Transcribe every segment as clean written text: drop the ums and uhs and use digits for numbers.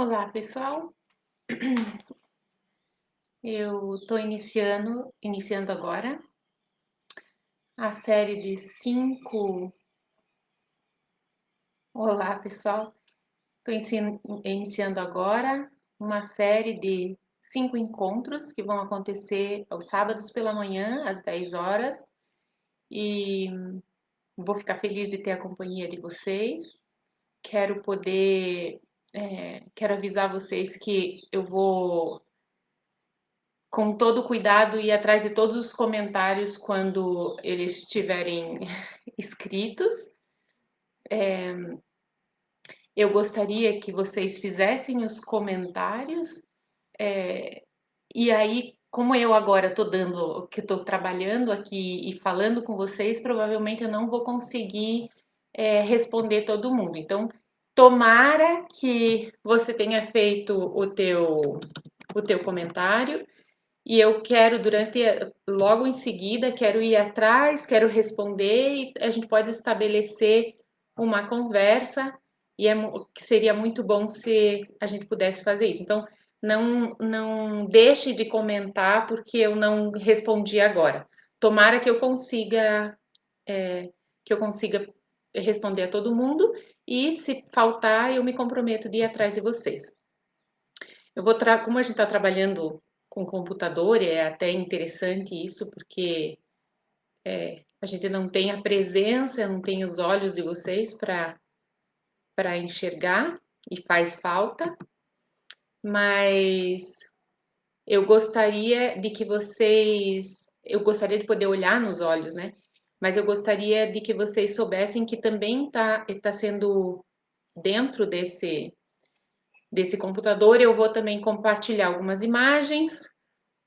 Olá, pessoal. Eu estou iniciando agora a série de cinco. Olá, pessoal. Estou iniciando agora uma série de 5 encontros que vão acontecer aos sábados pela manhã, às 10 horas. E vou ficar feliz de ter a companhia de vocês. Quero poder, quero avisar vocês que eu vou com todo cuidado e atrás de todos os comentários quando eles estiverem escritos. Eu gostaria que vocês fizessem os comentários, e aí, como eu agora estou que estou trabalhando aqui e falando com vocês, provavelmente eu não vou conseguir responder todo mundo. Então, tomara que você tenha feito o teu comentário. E eu quero, logo em seguida, quero ir atrás, quero responder e a gente pode estabelecer uma conversa e que seria muito bom se a gente pudesse fazer isso. Então, não deixe de comentar porque eu não respondi agora. Tomara que eu consiga responder a todo mundo e se faltar, eu me comprometo de ir atrás de vocês. Como a gente está trabalhando com computador, é até interessante isso, porque a gente não tem a presença, não tem os olhos de vocês para enxergar e faz falta, mas eu gostaria de poder olhar nos olhos, né? Mas eu gostaria de que vocês soubessem que também tá sendo dentro desse computador, eu vou também compartilhar algumas imagens.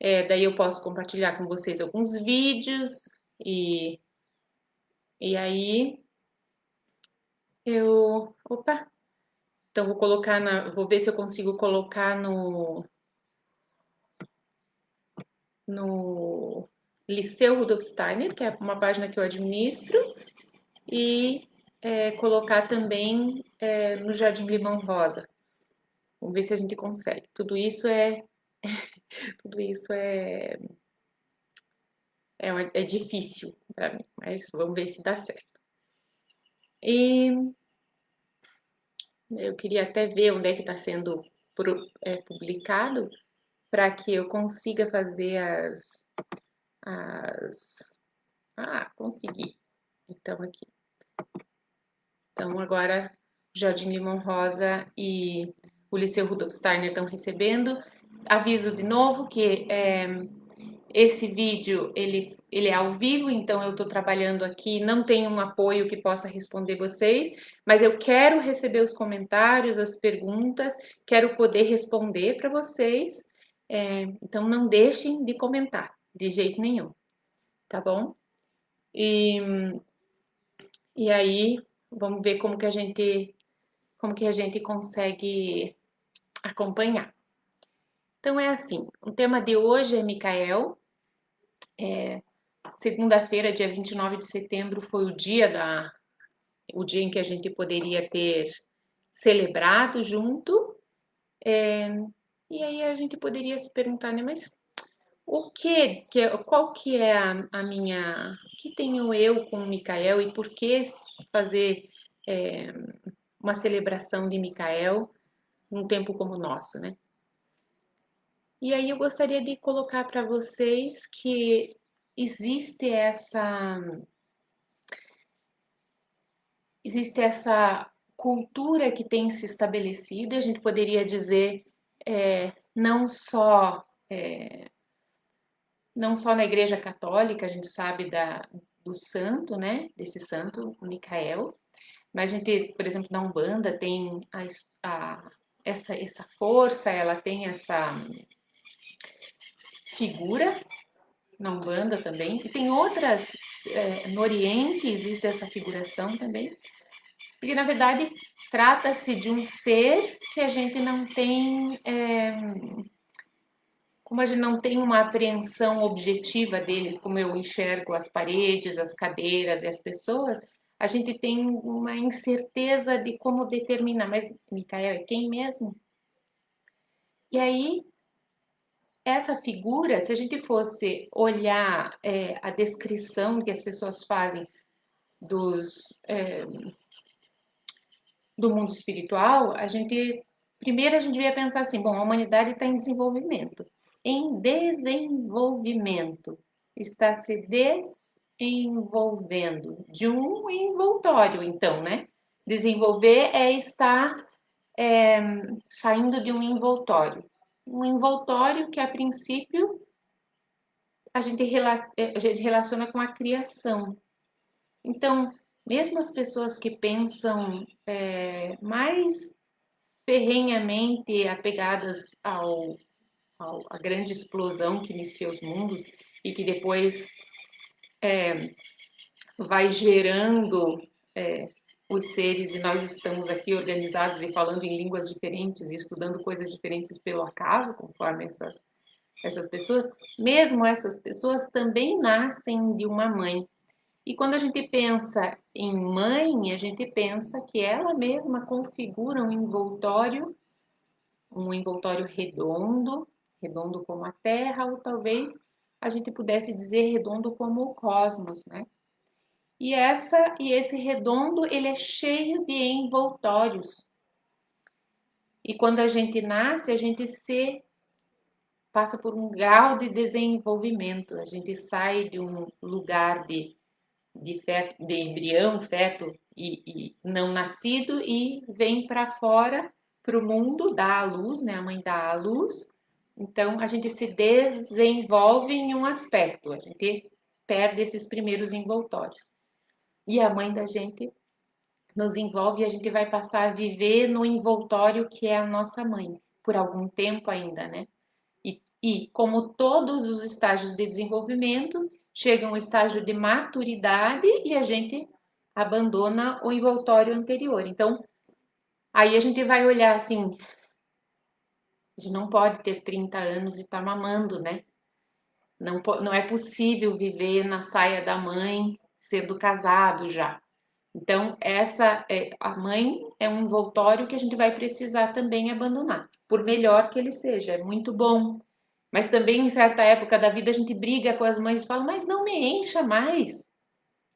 Daí eu posso compartilhar com vocês alguns vídeos e, e aí opa, então vou ver se eu consigo colocar no Liceu Rudolf Steiner, que é uma página que eu administro, e colocar também no Jardim Limão Rosa. Vamos ver se a gente consegue. Tudo isso é difícil para mim, mas vamos ver se dá certo. E eu queria até ver onde é que está sendo publicado para que eu consiga fazer as. Ah, consegui. Então, aqui. Então, agora, Jardim Limão Rosa e o Liceu Rudolf Steiner estão recebendo. Aviso de novo que esse vídeo ele é ao vivo, então eu estou trabalhando aqui, não tenho um apoio que possa responder vocês, mas eu quero receber os comentários, as perguntas, quero poder responder para vocês. Então não deixem de comentar, de jeito nenhum, tá bom? E aí vamos ver como que a gente consegue acompanhar. Então é assim, o tema de hoje é Micael. Segunda-feira, dia 29 de setembro, foi o dia em que a gente poderia ter celebrado junto. E aí a gente poderia se perguntar, né, mas qual que é o que tenho eu com o Micael e por que fazer é, uma celebração de Micael num tempo como o nosso, né? E aí eu gostaria de colocar para vocês que existe essa existe essa cultura que tem se estabelecido, a gente poderia dizer não só não só na Igreja Católica, a gente sabe do santo, né, desse santo, Micael, mas a gente, por exemplo, na Umbanda tem essa força, ela tem essa figura na Umbanda também, e tem outras, no Oriente existe essa figuração também, porque na verdade trata-se de um ser que a gente não tem, como a gente não tem uma apreensão objetiva dele, como eu enxergo as paredes, as cadeiras e as pessoas, a gente tem uma incerteza de como determinar. Mas Micael é quem mesmo? E aí, essa figura, se a gente fosse olhar a descrição que as pessoas fazem dos, do mundo espiritual, primeiro a gente devia pensar assim, bom, a humanidade está em desenvolvimento. Em desenvolvimento, está se desenvolvendo de um envoltório, então, né? Desenvolver é estar saindo de um envoltório. Um envoltório que, a princípio, a gente relaciona com a criação. Então, mesmo as pessoas que pensam mais ferrenhamente apegadas à grande explosão que inicia os mundos e que depois vai gerando os seres, e nós estamos aqui organizados e falando em línguas diferentes e estudando coisas diferentes pelo acaso, conforme essas pessoas, mesmo essas pessoas também nascem de uma mãe. E quando a gente pensa em mãe, a gente pensa que ela mesma configura um envoltório redondo, redondo como a Terra, ou talvez a gente pudesse dizer redondo como o cosmos, né? E esse redondo, ele é cheio de envoltórios. E quando a gente nasce, a gente se passa por um grau de desenvolvimento. A gente sai de um lugar de embrião, feto e não nascido e vem para fora, para o mundo, dá à luz, né? A mãe dá à luz. Então, a gente se desenvolve em um aspecto, a gente perde esses primeiros envoltórios. E a mãe da gente nos envolve e a gente vai passar a viver no envoltório que é a nossa mãe, por algum tempo ainda, né? E como todos os estágios de desenvolvimento, chega um estágio de maturidade e a gente abandona o envoltório anterior. Então, aí a gente vai olhar assim, a gente não pode ter 30 anos e estar tá mamando, né? Não é possível viver na saia da mãe sendo casado já. Então, a mãe é um envoltório que a gente vai precisar também abandonar, por melhor que ele seja, é muito bom. Mas também em certa época da vida a gente briga com as mães e fala, mas não me encha mais.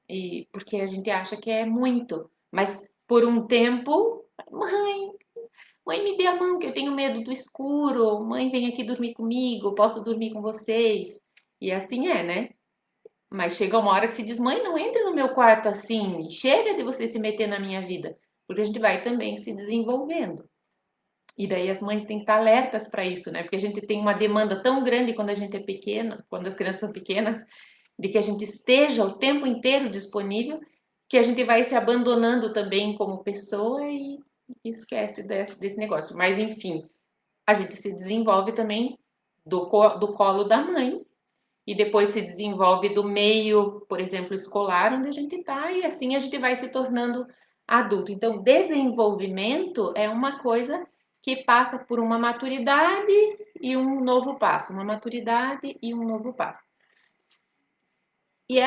E porque a gente acha que é muito. Mas por um tempo, mãe me dê a mão, que eu tenho medo do escuro. Mãe, vem aqui dormir comigo, posso dormir com vocês. E assim é, né? Mas chega uma hora que se diz, mãe, não entre no meu quarto assim, chega de você se meter na minha vida, porque a gente vai também se desenvolvendo. E daí as mães têm que estar alertas para isso, né? Porque a gente tem uma demanda tão grande quando a gente é pequena, quando as crianças são pequenas, de que a gente esteja o tempo inteiro disponível, que a gente vai se abandonando também como pessoa e esquece desse negócio. Mas enfim, a gente se desenvolve também do colo da mãe e depois se desenvolve do meio, por exemplo, escolar, onde a gente está, e assim a gente vai se tornando adulto. Então, desenvolvimento é uma coisa que passa por uma maturidade e um novo passo, uma maturidade e um novo passo. E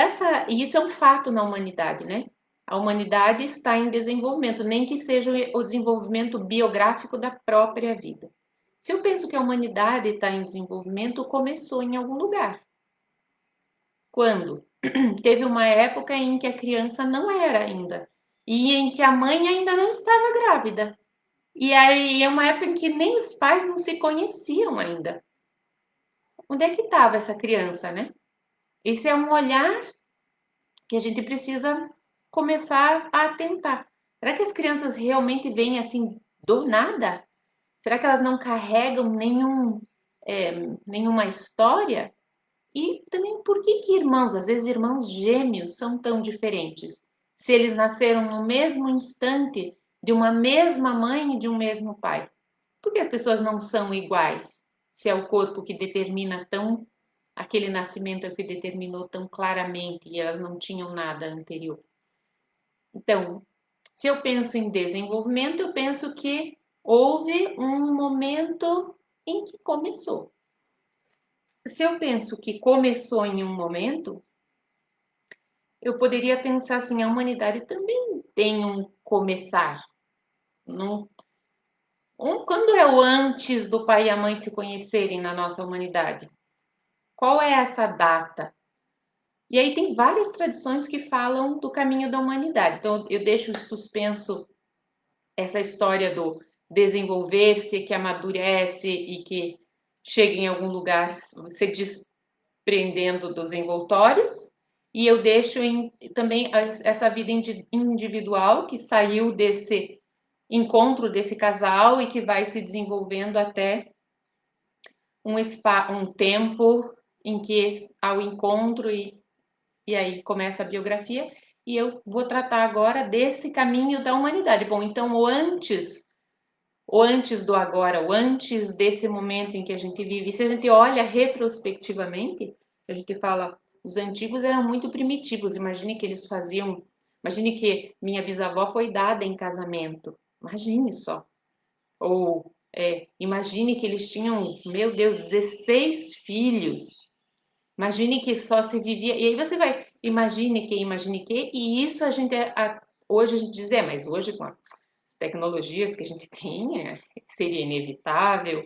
isso é um fato na humanidade, né? A humanidade está em desenvolvimento, nem que seja o desenvolvimento biográfico da própria vida. Se eu penso que a humanidade está em desenvolvimento, começou em algum lugar. Quando? Teve uma época em que a criança não era ainda e em que a mãe ainda não estava grávida. E aí é uma época em que nem os pais não se conheciam ainda. Onde é que estava essa criança, né? Esse é um olhar que a gente precisa começar a atentar. Será que as crianças realmente vêm assim do nada? Será que elas não carregam nenhuma história? E também por que irmãos, às vezes irmãos gêmeos, são tão diferentes? Se eles nasceram no mesmo instante de uma mesma mãe e de um mesmo pai. Por que as pessoas não são iguais? Se é o corpo que determina tão, aquele nascimento é o que determinou tão claramente e elas não tinham nada anterior. Então, se eu penso em desenvolvimento, eu penso que houve um momento em que começou. Se eu penso que começou em um momento, eu poderia pensar assim, a humanidade também tem um começar. Não, Quando é o antes do pai e a mãe se conhecerem na nossa humanidade? Qual é essa data? E aí tem várias tradições que falam do caminho da humanidade. Então eu deixo suspenso essa história do desenvolver-se, que amadurece e que chega em algum lugar se desprendendo dos envoltórios. E eu deixo também essa vida individual que saiu desse encontro desse casal e que vai se desenvolvendo até um tempo em que há o encontro e aí começa a biografia. E eu vou tratar agora desse caminho da humanidade. Bom, então o antes do agora, o antes desse momento em que a gente vive. E se a gente olha retrospectivamente, a gente fala, os antigos eram muito primitivos. Imagine que eles faziam, imagine que minha bisavó foi dada em casamento. Imagine só. Ou imagine que eles tinham, meu Deus, 16 filhos. Imagine que só se vivia. E aí você vai, imagine que, e isso a gente hoje a gente diz, mas hoje com as tecnologias que a gente tem, seria inevitável,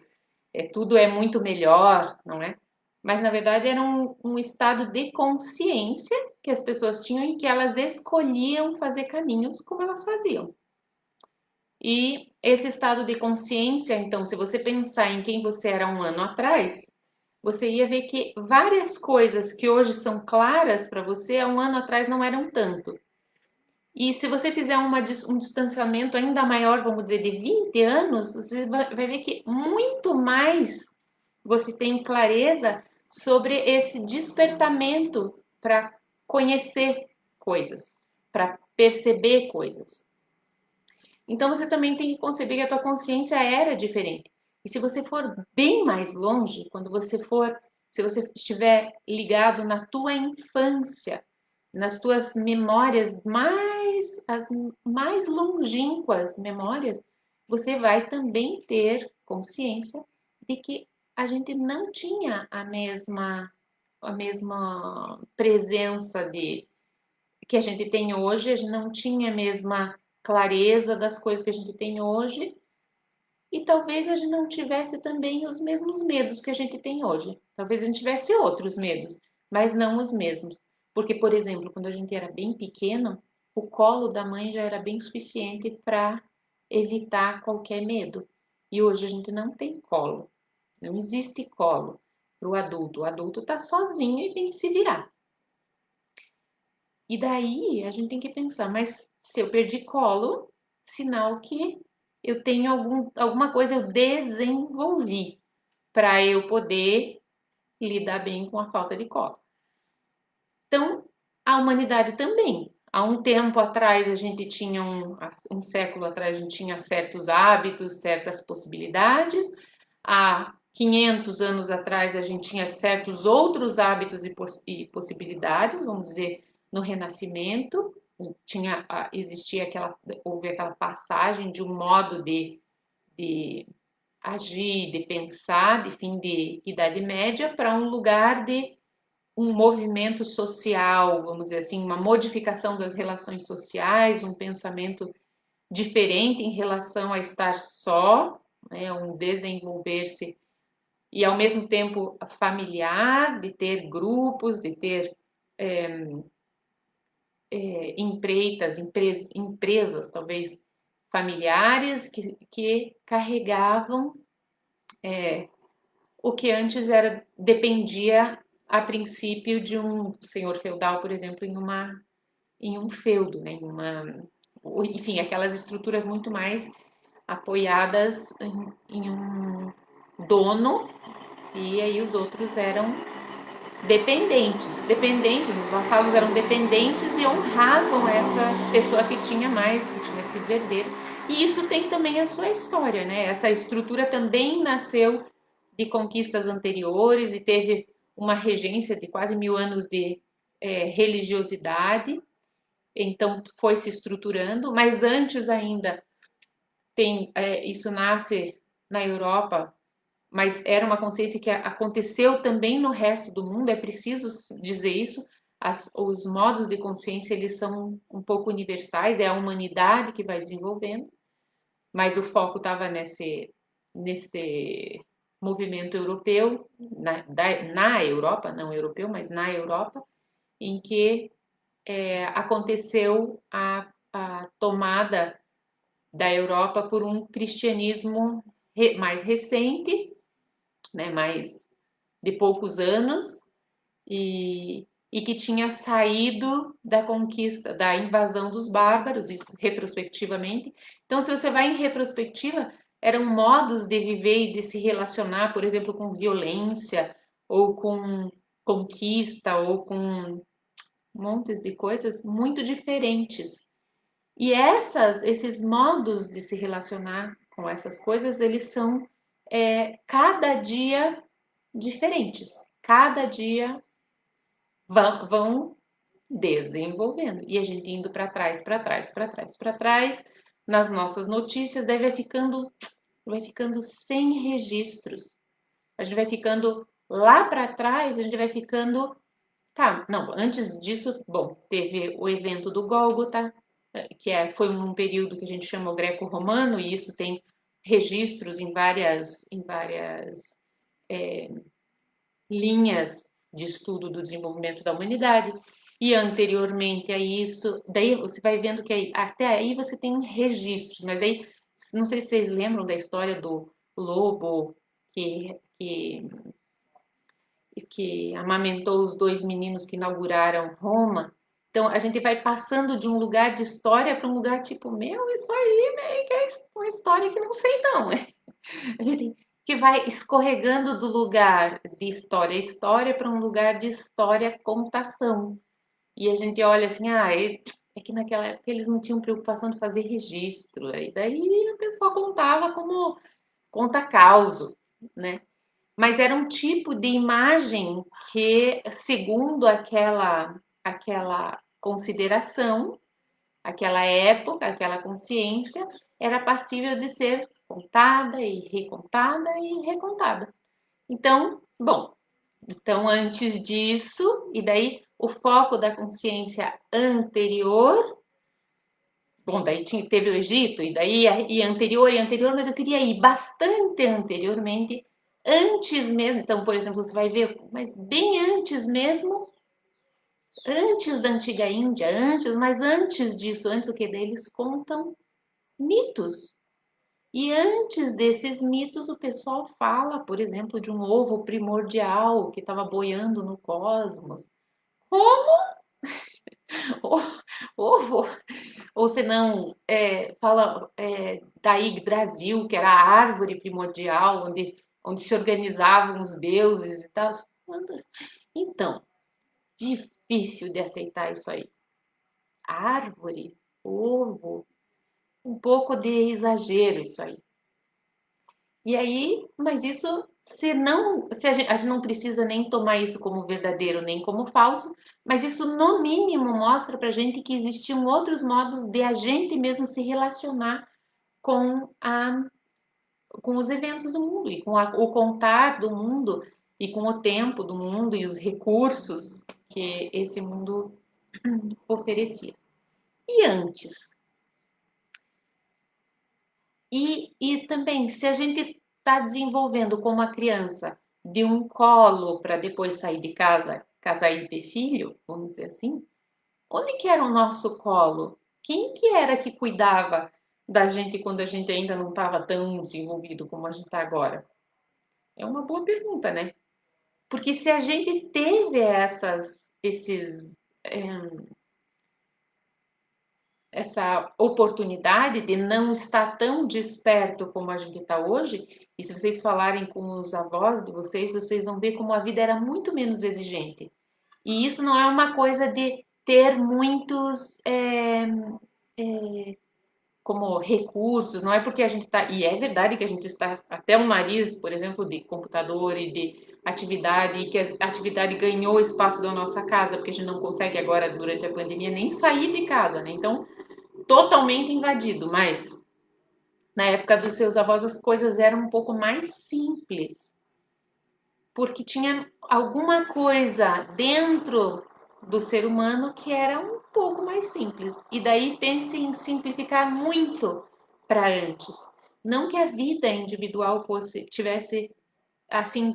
tudo é muito melhor, não é? Mas na verdade era um estado de consciência que as pessoas tinham e que elas escolhiam fazer caminhos como elas faziam. E esse estado de consciência, então, se você pensar em quem você era um ano atrás, você ia ver que várias coisas que hoje são claras para você, há um ano atrás não eram tanto. E se você fizer um distanciamento ainda maior, vamos dizer, de 20 anos, você vai ver que muito mais você tem clareza sobre esse despertamento para conhecer coisas, para perceber coisas. Então você também tem que conceber que a tua consciência era diferente. E se você for bem mais longe, se você estiver ligado na tua infância, nas tuas memórias as mais longínquas memórias, você vai também ter consciência de que a gente não tinha a mesma presença de que a gente tem hoje, a gente não tinha a mesma clareza das coisas que a gente tem hoje, e talvez a gente não tivesse também os mesmos medos que a gente tem hoje. Talvez a gente tivesse outros medos, mas não os mesmos. Porque, por exemplo, quando a gente era bem pequeno, o colo da mãe já era bem suficiente para evitar qualquer medo. E hoje a gente não tem colo. Não existe colo para o adulto. O adulto está sozinho e tem que se virar. E daí a gente tem que pensar, mas se eu perdi colo, sinal que eu tenho alguma coisa eu desenvolvi para eu poder lidar bem com a falta de colo. Então, a humanidade também. Há um tempo atrás a gente tinha um século atrás a gente tinha certos hábitos, certas possibilidades. Há 500 anos atrás a gente tinha certos outros hábitos e possibilidades, vamos dizer, no Renascimento houve aquela passagem de um modo de agir, de pensar, de fim de Idade Média, para um lugar de um movimento social, vamos dizer assim, uma modificação das relações sociais, um pensamento diferente em relação a estar só, né, um desenvolver-se e ao mesmo tempo familiar, de ter grupos, de ter empresas talvez familiares que carregavam o que antes dependia a princípio de um senhor feudal, por exemplo, em um feudo, né? Enfim, aquelas estruturas muito mais apoiadas em um dono e aí os outros eram dependentes, os vassalos eram dependentes e honravam essa pessoa que tinha mais, que tinha sido herdeiro. E isso tem também a sua história, né? Essa estrutura também nasceu de conquistas anteriores e teve uma regência de quase 1000 anos de religiosidade, então foi se estruturando, mas antes ainda isso nasce na Europa, mas era uma consciência que aconteceu também no resto do mundo, é preciso dizer isso, os modos de consciência eles são um pouco universais, é a humanidade que vai desenvolvendo, mas o foco estava nesse movimento europeu, na Europa, não europeu, mas na Europa, em que aconteceu a tomada da Europa por um cristianismo mais recente, né, mais de poucos anos, e que tinha saído da conquista, da invasão dos bárbaros, isso retrospectivamente. Então, se você vai em retrospectiva, eram modos de viver e de se relacionar, por exemplo, com violência, ou com conquista, ou com montes de coisas muito diferentes. E esses modos de se relacionar com essas coisas, eles são cada dia diferentes. Cada dia vão desenvolvendo. E a gente indo para trás, para trás, para trás, para trás, nas nossas notícias, daí vai ficando sem registros. A gente vai ficando lá para trás, a gente vai ficando. Tá, não, antes disso, bom, teve o evento do Gólgota, foi um período que a gente chama o greco-romano, e isso tem registros em várias linhas de estudo do desenvolvimento da humanidade. E anteriormente a isso, daí você vai vendo que até aí você tem registros, mas daí, não sei se vocês lembram da história do lobo que, que, que amamentou os dois meninos que inauguraram Roma. Então a gente vai passando de um lugar de história para um lugar tipo, meu, isso aí meio que é uma história que não sei não. A gente que vai escorregando do lugar de história a história para um lugar de história contação. E a gente olha assim, é que naquela época eles não tinham preocupação de fazer registro. E daí a pessoa contava como conta causo, né? Mas era um tipo de imagem que, segundo aquela consideração, aquela época, aquela consciência, era passível de ser contada e recontada e recontada. Então, bom, então antes disso, e daí o foco da consciência anterior, bom, daí teve o Egito, e daí e anterior, mas eu queria ir bastante anteriormente, antes mesmo. Então, por exemplo, você vai ver, mas bem antes mesmo, antes da antiga Índia, mas antes disso, antes o que deles contam mitos. E antes desses mitos, o pessoal fala, por exemplo, de um ovo primordial que estava boiando no cosmos. Como ovo? Ou se não, fala da Yggdrasil, que era a árvore primordial, onde se organizavam os deuses e tal. Então, difícil de aceitar isso aí. Árvore, ovo, um pouco de exagero isso aí. E aí, mas isso, se a gente não precisa nem tomar isso como verdadeiro nem como falso, mas isso no mínimo mostra pra gente que existiam outros modos de a gente mesmo se relacionar com com os eventos do mundo e com o contar do mundo e com o tempo do mundo e os recursos que esse mundo oferecia. E antes? E também, se a gente está desenvolvendo como uma criança de um colo para depois sair de casa, casar e ter filho, vamos dizer assim, onde que era o nosso colo? Quem que era que cuidava da gente quando a gente ainda não estava tão desenvolvido como a gente está agora? É uma boa pergunta, né? Porque se a gente teve essa oportunidade de não estar tão desperto como a gente está hoje, e se vocês falarem com os avós de vocês, vocês vão ver como a vida era muito menos exigente. E isso não é uma coisa de ter muitos como recursos, não é porque a gente está. E é verdade que a gente está até o nariz, por exemplo, de computador e de atividade, e que a atividade ganhou espaço da nossa casa, porque a gente não consegue agora, durante a pandemia, nem sair de casa, né? Então, totalmente invadido, mas na época dos seus avós as coisas eram um pouco mais simples, porque tinha alguma coisa dentro do ser humano que era um pouco mais simples. E daí pense em simplificar muito para antes. Não que a vida individual tivesse assim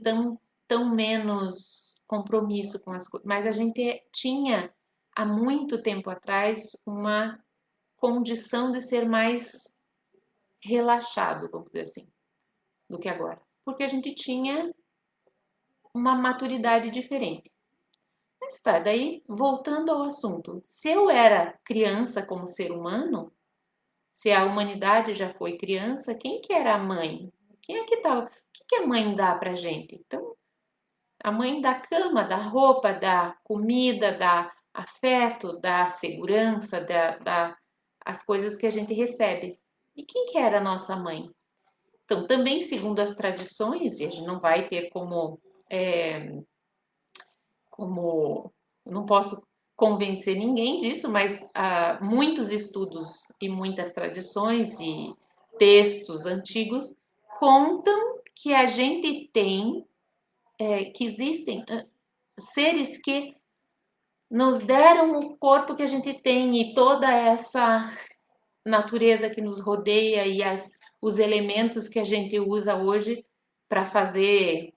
tão menos compromisso com as coisas, mas a gente tinha há muito tempo atrás uma condição de ser mais relaxado, vamos dizer assim, do que agora, porque a gente tinha uma maturidade diferente. Mas tá, daí voltando ao assunto, se eu era criança como ser humano, se a humanidade já foi criança, quem que era a mãe? Quem é que tava? O que que a mãe dá pra gente? Então, a mãe dá cama, dá roupa, dá comida, dá afeto, dá segurança, dá as coisas que a gente recebe. E quem que era a nossa mãe? Então, também segundo as tradições, e a gente não vai ter como não posso convencer ninguém disso, mas muitos estudos e muitas tradições e textos antigos contam que a gente tem, que existem seres que nos deram o corpo que a gente tem e toda essa natureza que nos rodeia e os elementos que a gente usa hoje para fazer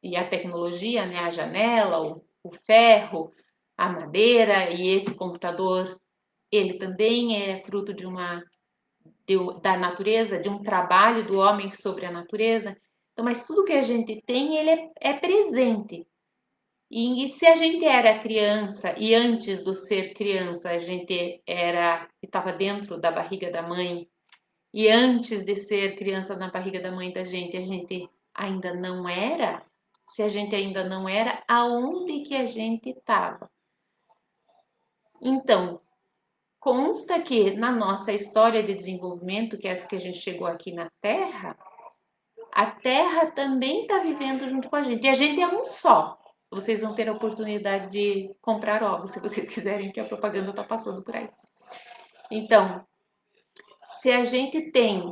e a tecnologia, né, a janela, o ferro, a madeira e esse computador, ele também é fruto da natureza, de um trabalho do homem sobre a natureza. Então, mas tudo que a gente tem, ele é presente. E se a gente era criança e antes do ser criança a gente estava dentro da barriga da mãe e antes de ser criança na barriga da mãe da gente a gente ainda não era, se a gente ainda não era, aonde que a gente estava? Então, consta que na nossa história de desenvolvimento, que é essa que a gente chegou aqui na Terra, a Terra também está vivendo junto com a gente. E a gente é um só. Vocês vão ter a oportunidade de comprar ovos, se vocês quiserem, que a propaganda está passando por aí. Então, se a gente tem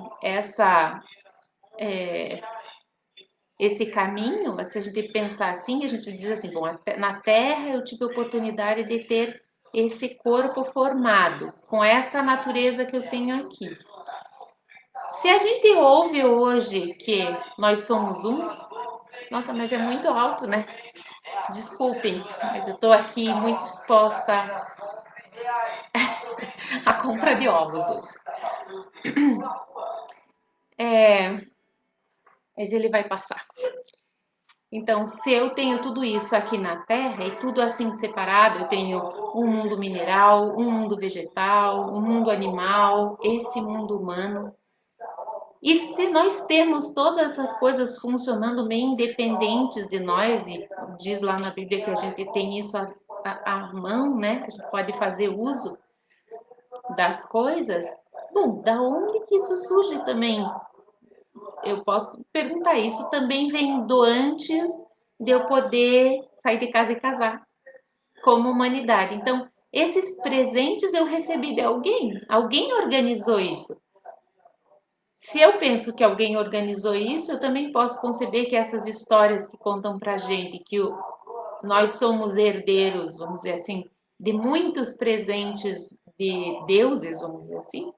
esse caminho, se a gente pensar assim, a gente diz assim, bom, na Terra eu tive a oportunidade de ter esse corpo formado, com essa natureza que eu tenho aqui. Se a gente ouve hoje que nós somos um, nossa, mas é muito alto, né? Desculpem, mas eu estou aqui muito exposta à compra de ovos hoje. Mas ele vai passar. Então, se eu tenho tudo isso aqui na Terra e tudo assim separado, eu tenho um mundo mineral, um mundo vegetal, um mundo animal, esse mundo humano. E se nós temos todas essas coisas funcionando meio independentes de nós, e diz lá na Bíblia que a gente tem isso à mão, né? A gente pode fazer uso das coisas. Bom, da onde que isso surge também? Eu posso perguntar, isso também vem do antes de eu poder sair de casa e casar, como humanidade. Então, esses presentes eu recebi de alguém, alguém organizou isso. Se eu penso que alguém organizou isso, eu também posso conceber que essas histórias que contam pra gente, que nós somos herdeiros, vamos dizer assim, de muitos presentes de deuses, vamos dizer assim,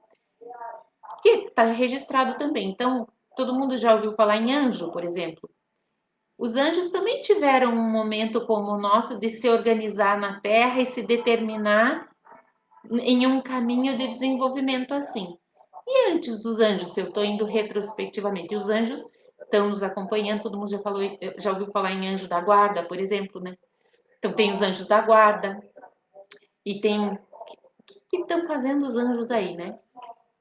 que está registrado também. Então, todo mundo já ouviu falar em anjo, por exemplo. Os anjos também tiveram um momento como o nosso de se organizar na Terra e se determinar em um caminho de desenvolvimento assim. E antes dos anjos, se eu estou indo retrospectivamente, os anjos estão nos acompanhando, todo mundo já ouviu falar em anjo da guarda, por exemplo, né? Então tem os anjos da guarda e tem o que estão fazendo os anjos aí, né?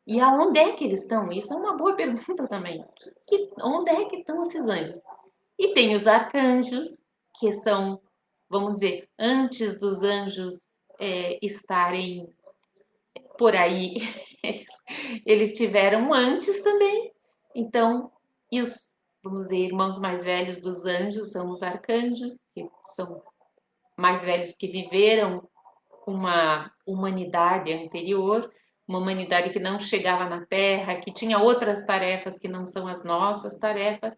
E aonde é que eles estão? Isso é uma boa pergunta também. Onde é que estão esses anjos? E tem os arcanjos, que são, vamos dizer, antes dos anjos estarem por aí, eles tiveram antes também. Então, e os, vamos dizer, irmãos mais velhos dos anjos são os arcanjos, que são mais velhos que viveram uma humanidade anterior, uma humanidade que não chegava na Terra, que tinha outras tarefas que não são as nossas tarefas.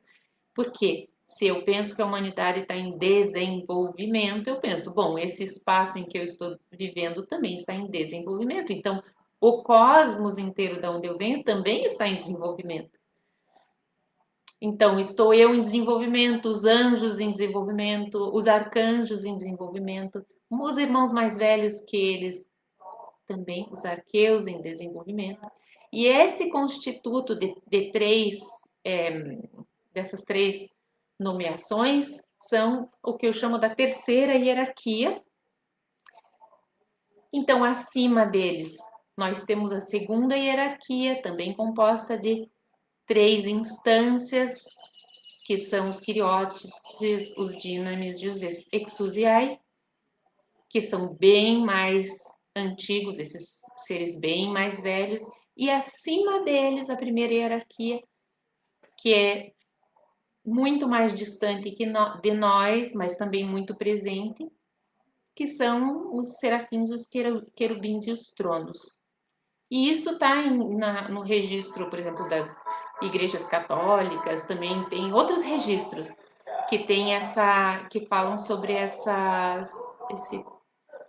Por quê? Se eu penso que a humanidade está em desenvolvimento, eu penso, bom, esse espaço em que eu estou vivendo também está em desenvolvimento. Então, O cosmos inteiro da onde eu venho também está em desenvolvimento. Então, estou eu em desenvolvimento, os anjos em desenvolvimento, os arcanjos em desenvolvimento, os irmãos mais velhos que eles também, os arqueus em desenvolvimento. E esse constituto de três, dessas três nomeações, são o que eu chamo da terceira hierarquia. Então, acima deles, nós temos a segunda hierarquia, também composta de três instâncias, que são os quiriótides, os dínamis e os exusiai, que são bem mais antigos, esses seres bem mais velhos, e acima deles a primeira hierarquia, que é muito mais distante de nós, mas também muito presente, que são os serafins, os querubins e os tronos. E isso está no registro, por exemplo, das igrejas católicas, também tem outros registros que tem que falam sobre esses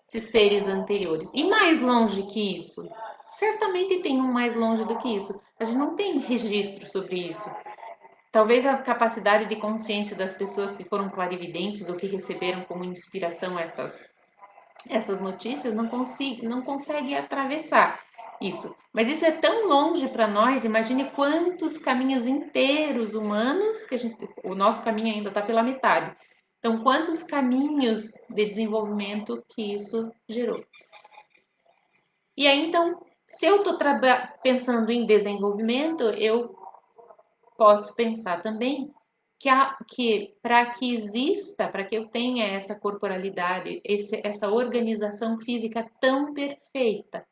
seres anteriores. E mais longe que isso? Certamente tem um mais longe do que isso. A gente não tem registro sobre isso. Talvez a capacidade de consciência das pessoas que foram clarividentes ou que receberam como inspiração essas notícias não consegue atravessar isso. Mas isso é tão longe para nós, imagine quantos caminhos inteiros humanos, o nosso caminho ainda está pela metade. Então, quantos caminhos de desenvolvimento que isso gerou. E aí, então, se eu estou pensando em desenvolvimento, eu posso pensar também que para que exista, para que eu tenha essa corporalidade, essa organização física tão perfeita,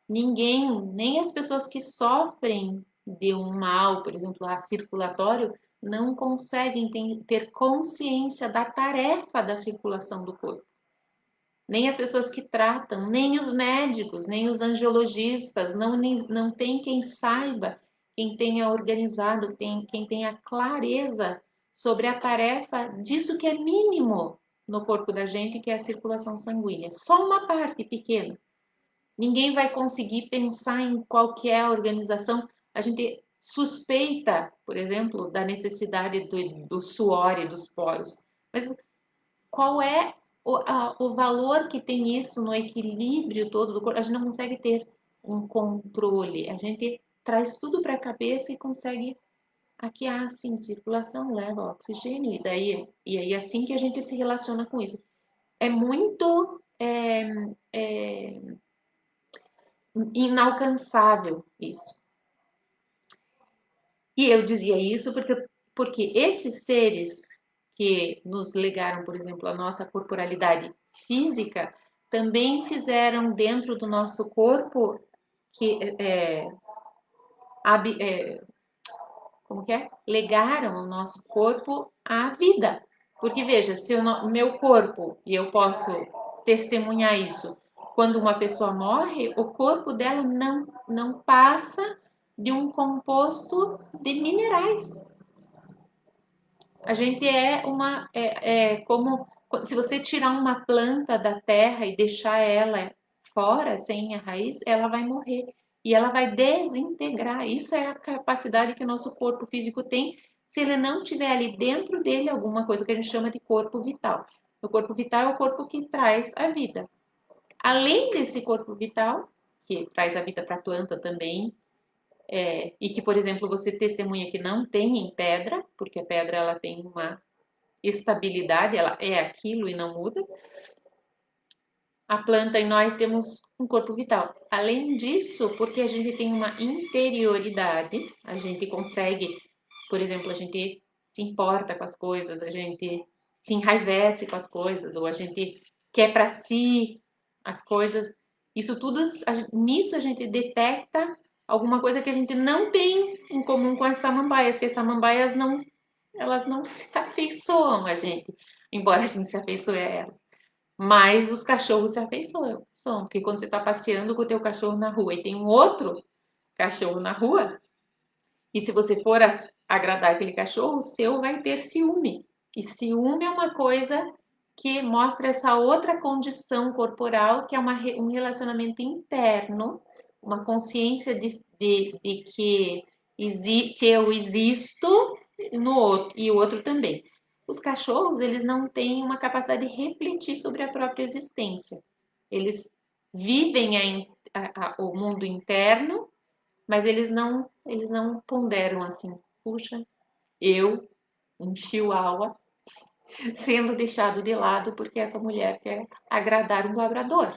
ninguém, nem as pessoas que sofrem de um mal, por exemplo, circulatório, não conseguem ter consciência da tarefa da circulação do corpo. Nem as pessoas que tratam, nem os médicos, nem os angiologistas, não tem quem saiba, quem tenha organizado, quem tenha clareza sobre a tarefa disso que é mínimo no corpo da gente, que é a circulação sanguínea. Só uma parte pequena. Ninguém vai conseguir pensar em qual que é a organização. A gente suspeita, por exemplo, da necessidade do suor e dos poros. Mas qual é o valor que tem isso no equilíbrio todo do corpo? A gente não consegue ter um controle. A gente traz tudo para a cabeça e consegue aqui assim, circulação leva oxigênio e aí assim que a gente se relaciona com isso. É muito inalcançável isso. E eu dizia isso porque esses seres que nos legaram, por exemplo, a nossa corporalidade física, também fizeram dentro do nosso corpo que como que é? Legaram ao nosso corpo a vida. Porque veja, se o meu corpo, e eu posso testemunhar isso, quando uma pessoa morre, o corpo dela não passa de um composto de minerais. A gente é como se você tirar uma planta da terra e deixar ela fora, sem a raiz, ela vai morrer e ela vai desintegrar. Isso é a capacidade que o nosso corpo físico tem se ele não tiver ali dentro dele alguma coisa que a gente chama de corpo vital. O corpo vital é o corpo que traz a vida. Além desse corpo vital, que traz a vida para a planta também, e que, por exemplo, você testemunha que não tem em pedra, porque a pedra ela tem uma estabilidade, ela é aquilo e não muda. A planta e nós temos um corpo vital. Além disso, porque a gente tem uma interioridade, a gente consegue, por exemplo, a gente se importa com as coisas, a gente se enraivece com as coisas, ou a gente quer para si as coisas. Isso tudo, nisso a gente detecta alguma coisa que a gente não tem em comum com as samambaias, que as samambaias elas não se afeiçoam a gente, embora a gente se afeiçoe a elas. Mas os cachorros se afeiçoam, porque quando você está passeando com o teu cachorro na rua e tem um outro cachorro na rua, e se você for agradar aquele cachorro, o seu vai ter ciúme. E ciúme é uma coisa que mostra essa outra condição corporal, que é um relacionamento interno uma consciência de que eu existo no outro e o outro também. Os cachorros, eles não têm uma capacidade de refletir sobre a própria existência. Eles vivem o mundo interno, mas eles não ponderam assim, puxa, eu, um chihuahua, sendo deixado de lado porque essa mulher quer agradar um labrador.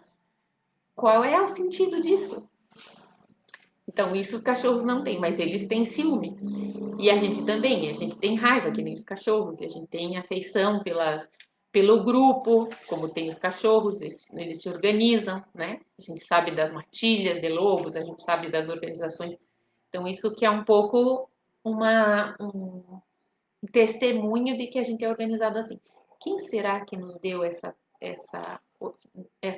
Qual é o sentido disso? Então, isso os cachorros não têm, mas eles têm ciúme. E a gente também, a gente tem raiva, que nem os cachorros, e a gente tem afeição pelo grupo, como tem os cachorros, eles se organizam, né? A gente sabe das matilhas de lobos, a gente sabe das organizações. Então, isso que é um pouco um testemunho de que a gente é organizado assim. Quem será que nos deu essa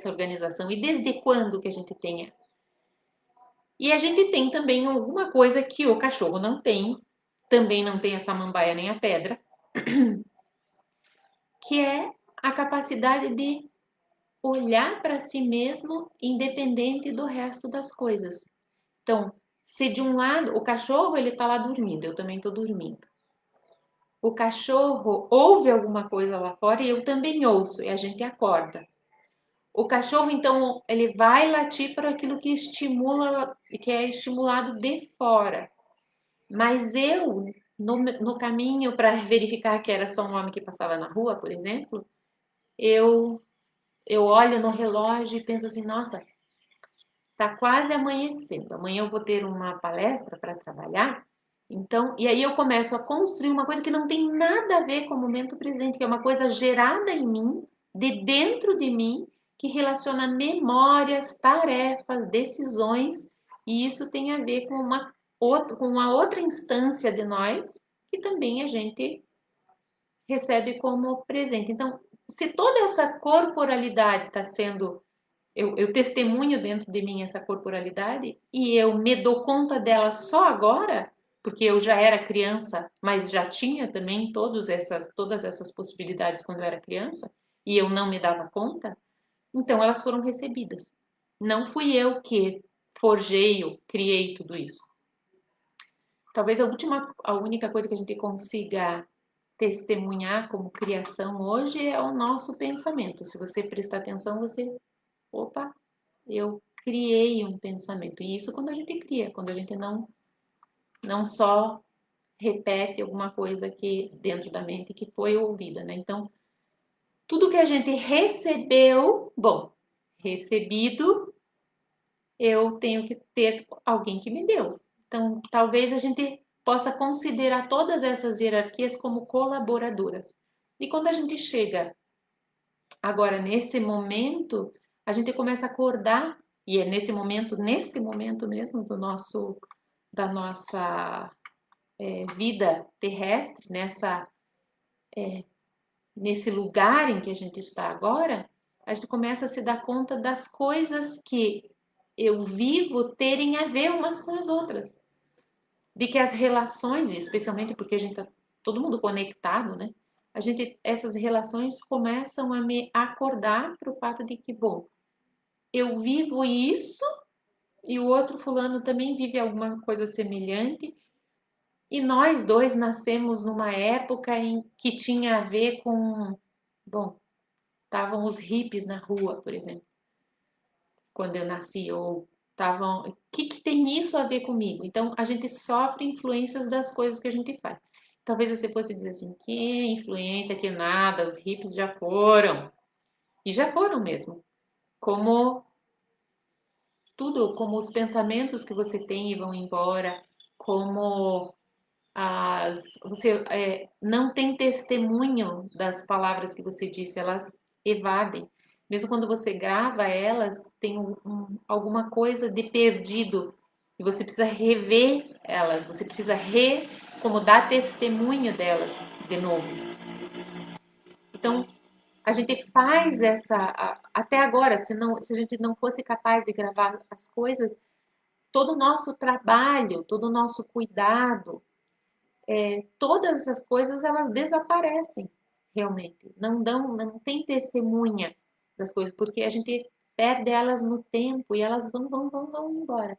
organização? E desde quando que a gente tem? E a gente tem também alguma coisa que o cachorro não tem, também não tem a samambaia nem a pedra, que é a capacidade de olhar para si mesmo independente do resto das coisas. Então, se de um lado o cachorro ele está lá dormindo, eu também estou dormindo. O cachorro ouve alguma coisa lá fora e eu também ouço, e a gente acorda. O cachorro, então, ele vai latir para aquilo que estimula, que é estimulado de fora. Mas eu, no caminho para verificar que era só um homem que passava na rua, por exemplo, eu, eu olho no relógio e penso assim, nossa, tá quase amanhecendo. Amanhã eu vou ter uma palestra para trabalhar. Então, e aí eu começo a construir uma coisa que não tem nada a ver com o momento presente, que é uma coisa gerada em mim, de dentro de mim, que relaciona memórias, tarefas, decisões, e isso tem a ver com uma outra instância de nós, que também a gente recebe como presente. Então, se toda essa corporalidade está sendo eu testemunho dentro de mim essa corporalidade e eu me dou conta dela só agora, porque eu já era criança, mas já tinha também todas essas possibilidades quando eu era criança, e eu não me dava conta, então elas foram recebidas. Não fui eu que forjei ou criei tudo isso. Talvez a única coisa que a gente consiga testemunhar como criação hoje é o nosso pensamento. Se você prestar atenção, opa, eu criei um pensamento. E isso quando a gente cria, quando a gente não só repete alguma coisa que dentro da mente que foi ouvida, né? Então, tudo que a gente recebeu, bom, recebido, eu tenho que ter alguém que me deu. Então, talvez a gente possa considerar todas essas hierarquias como colaboradoras. E quando a gente chega agora nesse momento, a gente começa a acordar, e é nesse momento mesmo da nossa vida terrestre, nesse lugar em que a gente está agora, a gente começa a se dar conta das coisas que eu vivo terem a ver umas com as outras. De que as relações, especialmente porque a gente está todo mundo conectado, né? Essas relações começam a me acordar para o fato de que, bom, eu vivo isso e o outro fulano também vive alguma coisa semelhante. E nós dois nascemos numa época em que tinha a ver com, bom, estavam os hippies na rua, por exemplo, quando eu nasci, ou estavam, o que tem isso a ver comigo? Então a gente sofre influências das coisas que a gente faz. Talvez você fosse dizer assim, que influência, que nada, os hippies já foram. E já foram mesmo. Como tudo, como os pensamentos que você tem e vão embora, como você não tem testemunho das palavras que você disse, elas evadem. Mesmo quando você grava elas, tem alguma coisa de perdido e você precisa rever elas, você precisa como dar testemunho delas de novo. Então, a gente faz até agora, se a gente não fosse capaz de gravar as coisas, todo o nosso trabalho, todo o nosso cuidado, todas essas coisas elas desaparecem realmente. Não tem testemunha das coisas, porque a gente perde elas no tempo e elas vão embora.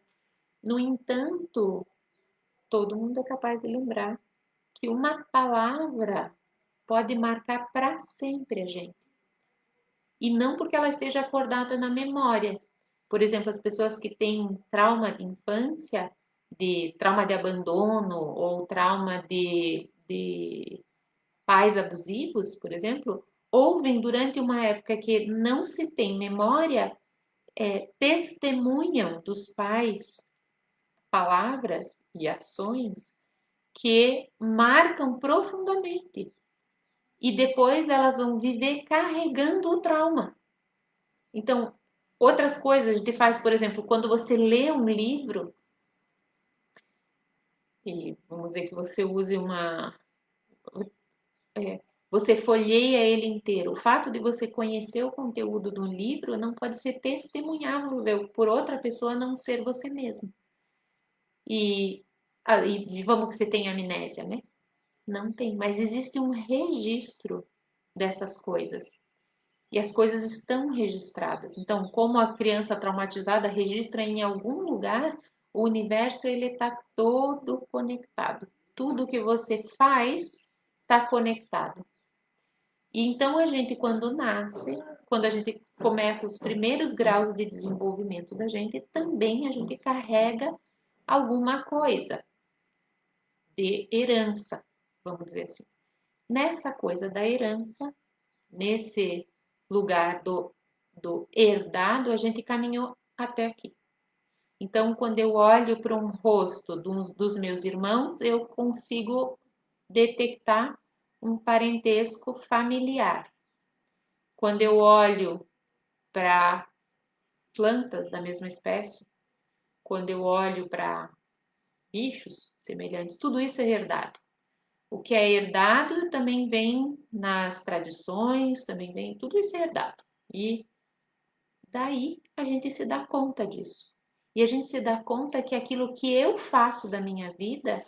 No entanto, todo mundo é capaz de lembrar que uma palavra pode marcar para sempre a gente. E não porque ela esteja acordada na memória. Por exemplo, as pessoas que têm trauma de infância, de trauma de abandono ou trauma de pais abusivos, por exemplo, ouvem durante uma época que não se tem memória, testemunham dos pais palavras e ações que marcam profundamente. E depois elas vão viver carregando o trauma. Então, outras coisas a gente faz, por exemplo, quando você lê um livro, e vamos dizer que você use você folheia ele inteiro. O fato de você conhecer o conteúdo do livro não pode ser testemunhável por outra pessoa a não ser você mesmo. E vamos que você tem amnésia, né? Não tem, mas existe um registro dessas coisas. E as coisas estão registradas. Então, como a criança traumatizada registra em algum lugar, o universo ele está todo conectado. Tudo que você faz está conectado. E então a gente, quando nasce, quando a gente começa os primeiros graus de desenvolvimento da gente, também a gente carrega alguma coisa de herança, vamos dizer assim. Nessa coisa da herança, nesse lugar do herdado, a gente caminhou até aqui. Então, quando eu olho para um rosto dos meus irmãos, eu consigo detectar um parentesco familiar. Quando eu olho para plantas da mesma espécie, quando eu olho para bichos semelhantes, tudo isso é herdado. O que é herdado também vem nas tradições, também vem, tudo isso é herdado. E daí a gente se dá conta disso. E a gente se dá conta que aquilo que eu faço da minha vida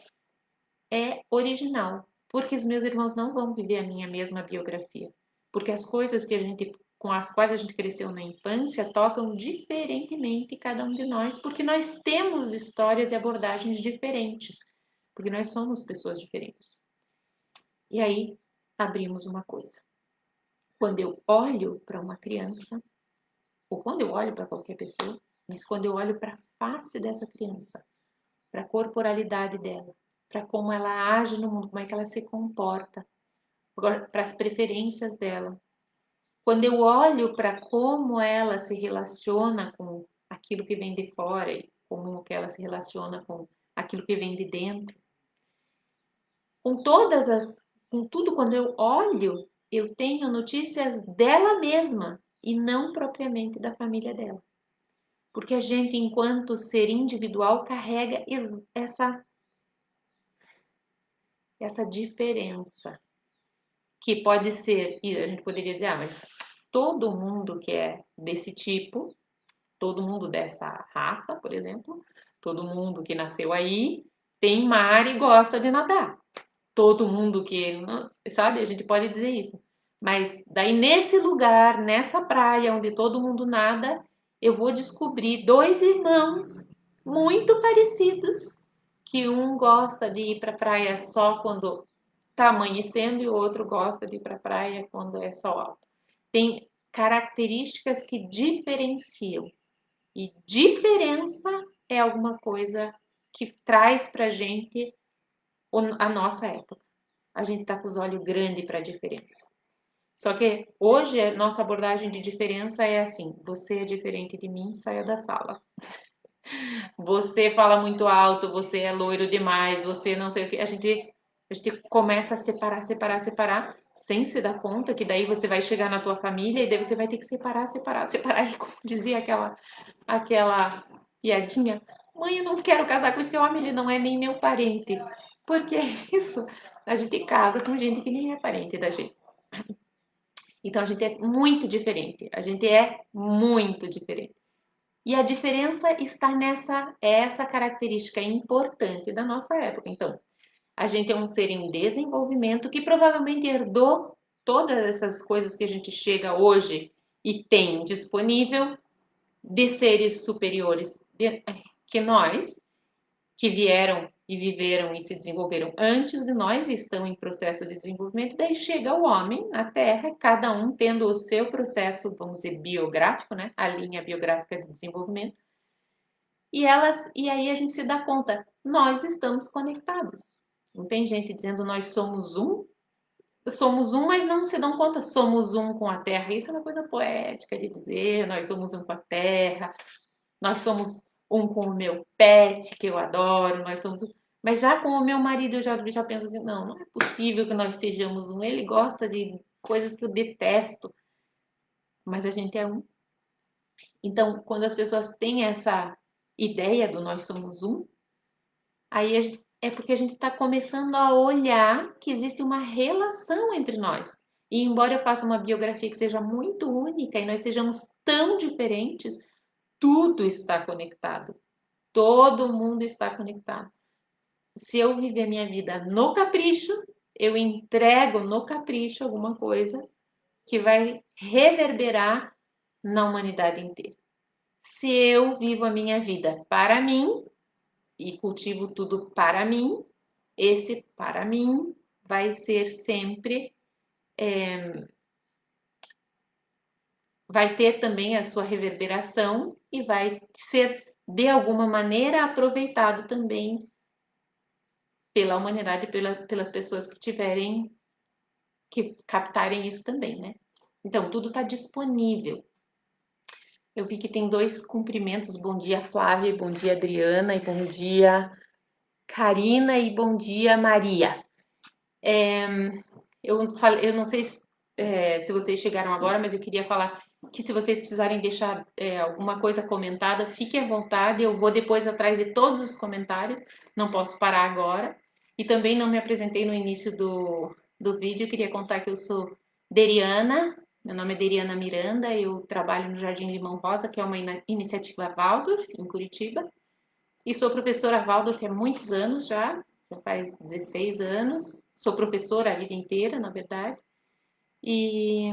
é original, porque os meus irmãos não vão viver a minha mesma biografia, porque as coisas que a gente com as quais a gente cresceu na infância tocam diferentemente cada um de nós, porque nós temos histórias e abordagens diferentes, porque nós somos pessoas diferentes. E aí abrimos uma coisa. Quando eu olho para uma criança, ou quando eu olho para qualquer pessoa, mas quando eu olho para a face dessa criança, para a corporalidade dela, para como ela age no mundo, como é que ela se comporta, para as preferências dela. Quando eu olho para como ela se relaciona com aquilo que vem de fora e como que ela se relaciona com aquilo que vem de dentro, com com tudo quando eu olho, eu tenho notícias dela mesma e não propriamente da família dela. Porque a gente, enquanto ser individual, carrega essa diferença, que pode ser, e a gente poderia dizer, mas todo mundo que é desse tipo, todo mundo dessa raça, por exemplo, todo mundo que nasceu aí, tem mar e gosta de nadar. Todo mundo que, sabe, a gente pode dizer isso. Mas daí nesse lugar, nessa praia onde todo mundo nada, eu vou descobrir dois irmãos muito parecidos, que um gosta de ir para a praia só quando está amanhecendo e o outro gosta de ir para a praia quando é sol alto. Tem características que diferenciam. E diferença é alguma coisa que traz para a gente a nossa época. A gente está com os olhos grandes para a diferença. Só que hoje a nossa abordagem de diferença é assim: você é diferente de mim, saia da sala. Você fala muito alto, você é loiro demais, você não sei o que. A gente começa a separar, separar, separar, sem se dar conta que daí você vai chegar na tua família e daí você vai ter que separar, separar, separar. E como dizia aquela piadinha, mãe, eu não quero casar com esse homem, ele não é nem meu parente. Porque é isso, a gente casa com gente que nem é parente da gente. Então a gente é muito diferente, a gente é muito diferente. E a diferença está essa característica importante da nossa época. Então, a gente é um ser em desenvolvimento que provavelmente herdou todas essas coisas que a gente chega hoje e tem disponível de seres superiores que nós, que vieram e viveram e se desenvolveram antes de nós e estão em processo de desenvolvimento. Daí chega o homem na Terra, cada um tendo o seu processo, vamos dizer, biográfico, né? A linha biográfica de desenvolvimento. E aí a gente se dá conta, nós estamos conectados. Não tem gente dizendo nós somos um, mas não se dão conta, somos um com a Terra. Isso é uma coisa poética de dizer, nós somos um com a Terra, nós somos um com o meu pet, que eu adoro, nós somos um. Mas já com o meu marido eu já penso assim, não é possível que nós sejamos um. Ele gosta de coisas que eu detesto, mas a gente é um. Então, quando as pessoas têm essa ideia do nós somos um, aí é porque a gente está começando a olhar que existe uma relação entre nós. E embora eu faça uma biografia que seja muito única e nós sejamos tão diferentes, tudo está conectado. Todo mundo está conectado. Se eu viver minha vida no capricho, eu entrego no capricho alguma coisa que vai reverberar na humanidade inteira. Se eu vivo a minha vida para mim e cultivo tudo para mim, esse para mim vai ser sempre, vai ter também a sua reverberação e vai ser de alguma maneira aproveitado também pela humanidade, pelas pessoas que tiverem, que captarem isso também, né? Então, tudo está disponível. Eu vi que tem dois cumprimentos. Bom dia, Flávia, bom dia, Adriana, e bom dia, Karina, e bom dia, Maria. Eu não sei se vocês chegaram agora, mas eu queria falar que se vocês precisarem deixar alguma coisa comentada, fiquem à vontade. Eu vou depois atrás de todos os comentários, não posso parar agora. E também não me apresentei no início do vídeo, eu queria contar que eu sou Deriana, meu nome é Deriana Miranda, eu trabalho no Jardim Limão Rosa, que é uma iniciativa Waldorf, em Curitiba, e sou professora Waldorf há muitos anos já faz 16 anos, sou professora a vida inteira, na verdade, e,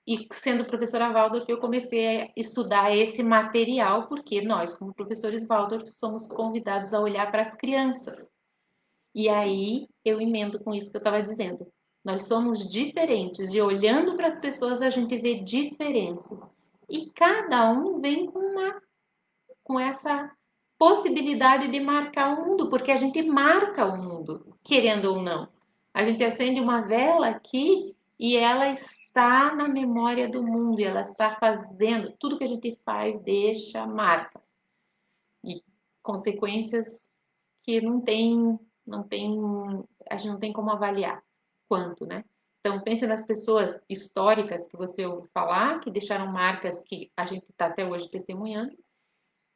e sendo professora Waldorf, eu comecei a estudar esse material, porque nós, como professores Waldorf, somos convidados a olhar para as crianças. E aí eu emendo com isso que eu estava dizendo. Nós somos diferentes e olhando para as pessoas a gente vê diferenças. E cada um vem com essa possibilidade de marcar o mundo, porque a gente marca o mundo, querendo ou não. A gente acende uma vela aqui e ela está na memória do mundo, e ela está fazendo, tudo que a gente faz deixa marcas e consequências que não tem, a gente não tem como avaliar quanto, né? Então pense nas pessoas históricas que você ouve falar, que deixaram marcas que a gente está até hoje testemunhando,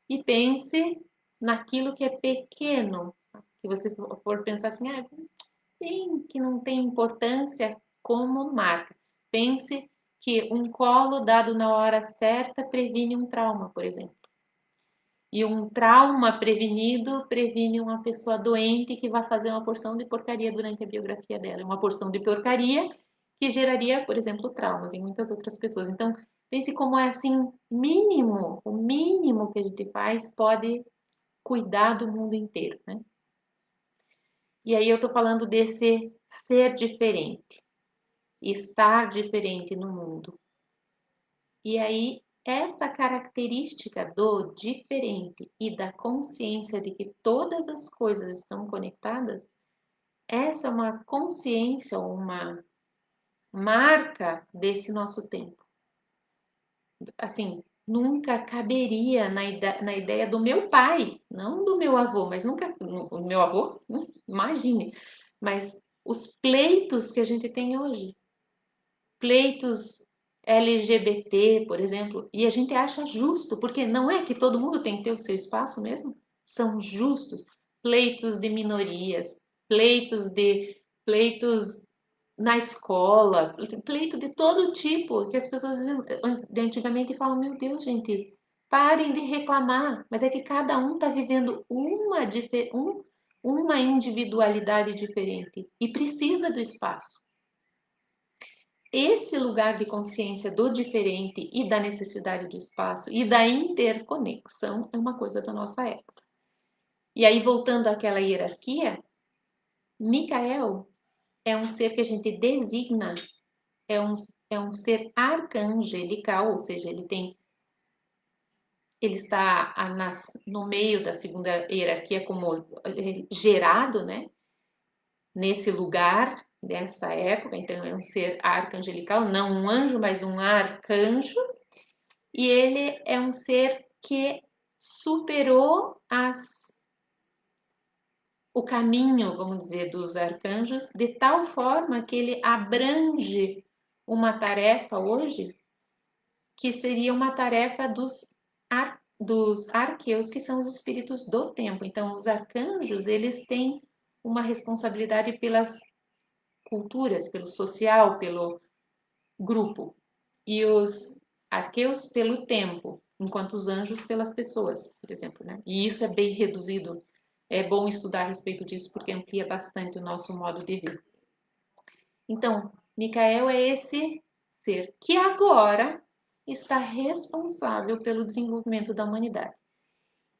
e pense naquilo que é pequeno, que você for pensar assim, que não tem importância como marca. Pense que um colo dado na hora certa previne um trauma, por exemplo. E um trauma prevenido previne uma pessoa doente que vai fazer uma porção de porcaria durante a biografia dela. Uma porção de porcaria que geraria, por exemplo, traumas em muitas outras pessoas. Então, pense como é assim, mínimo, o mínimo que a gente faz pode cuidar do mundo inteiro, né? E aí eu tô falando desse ser diferente, estar diferente no mundo. E aí essa característica do diferente e da consciência de que todas as coisas estão conectadas, essa é uma consciência, uma marca desse nosso tempo. Assim, nunca caberia na ideia do meu pai, não do meu avô, mas nunca, o meu avô, imagine, mas os pleitos que a gente tem hoje, pleitos LGBT, por exemplo, e a gente acha justo, porque não é que todo mundo tem que ter o seu espaço mesmo? São justos. Pleitos de minorias, pleitos na escola, pleito de todo tipo, que as pessoas de antigamente falam, meu Deus, gente, parem de reclamar, mas é que cada um está vivendo uma individualidade diferente e precisa do espaço. esse lugar de consciência do diferente e da necessidade do espaço e da interconexão é uma coisa da nossa época. E aí, voltando àquela hierarquia, Micael é um ser que a gente designa, é um, é um ser arcangelical, ou seja, ele está no meio da segunda hierarquia como gerado, né? Nesse lugar dessa época, então é um ser arcangelical, não um anjo, mas um arcanjo, e ele é um ser que superou o caminho, vamos dizer, dos arcanjos, de tal forma que ele abrange uma tarefa hoje que seria uma tarefa dos arqueus, que são os espíritos do tempo. Então, os arcanjos, eles têm uma responsabilidade pelas culturas, pelo social, pelo grupo. E os arqueus pelo tempo, enquanto os anjos pelas pessoas, por exemplo, né? E isso é bem reduzido. É bom estudar a respeito disso porque amplia bastante o nosso modo de ver. Então, Micael é esse ser que agora está responsável pelo desenvolvimento da humanidade.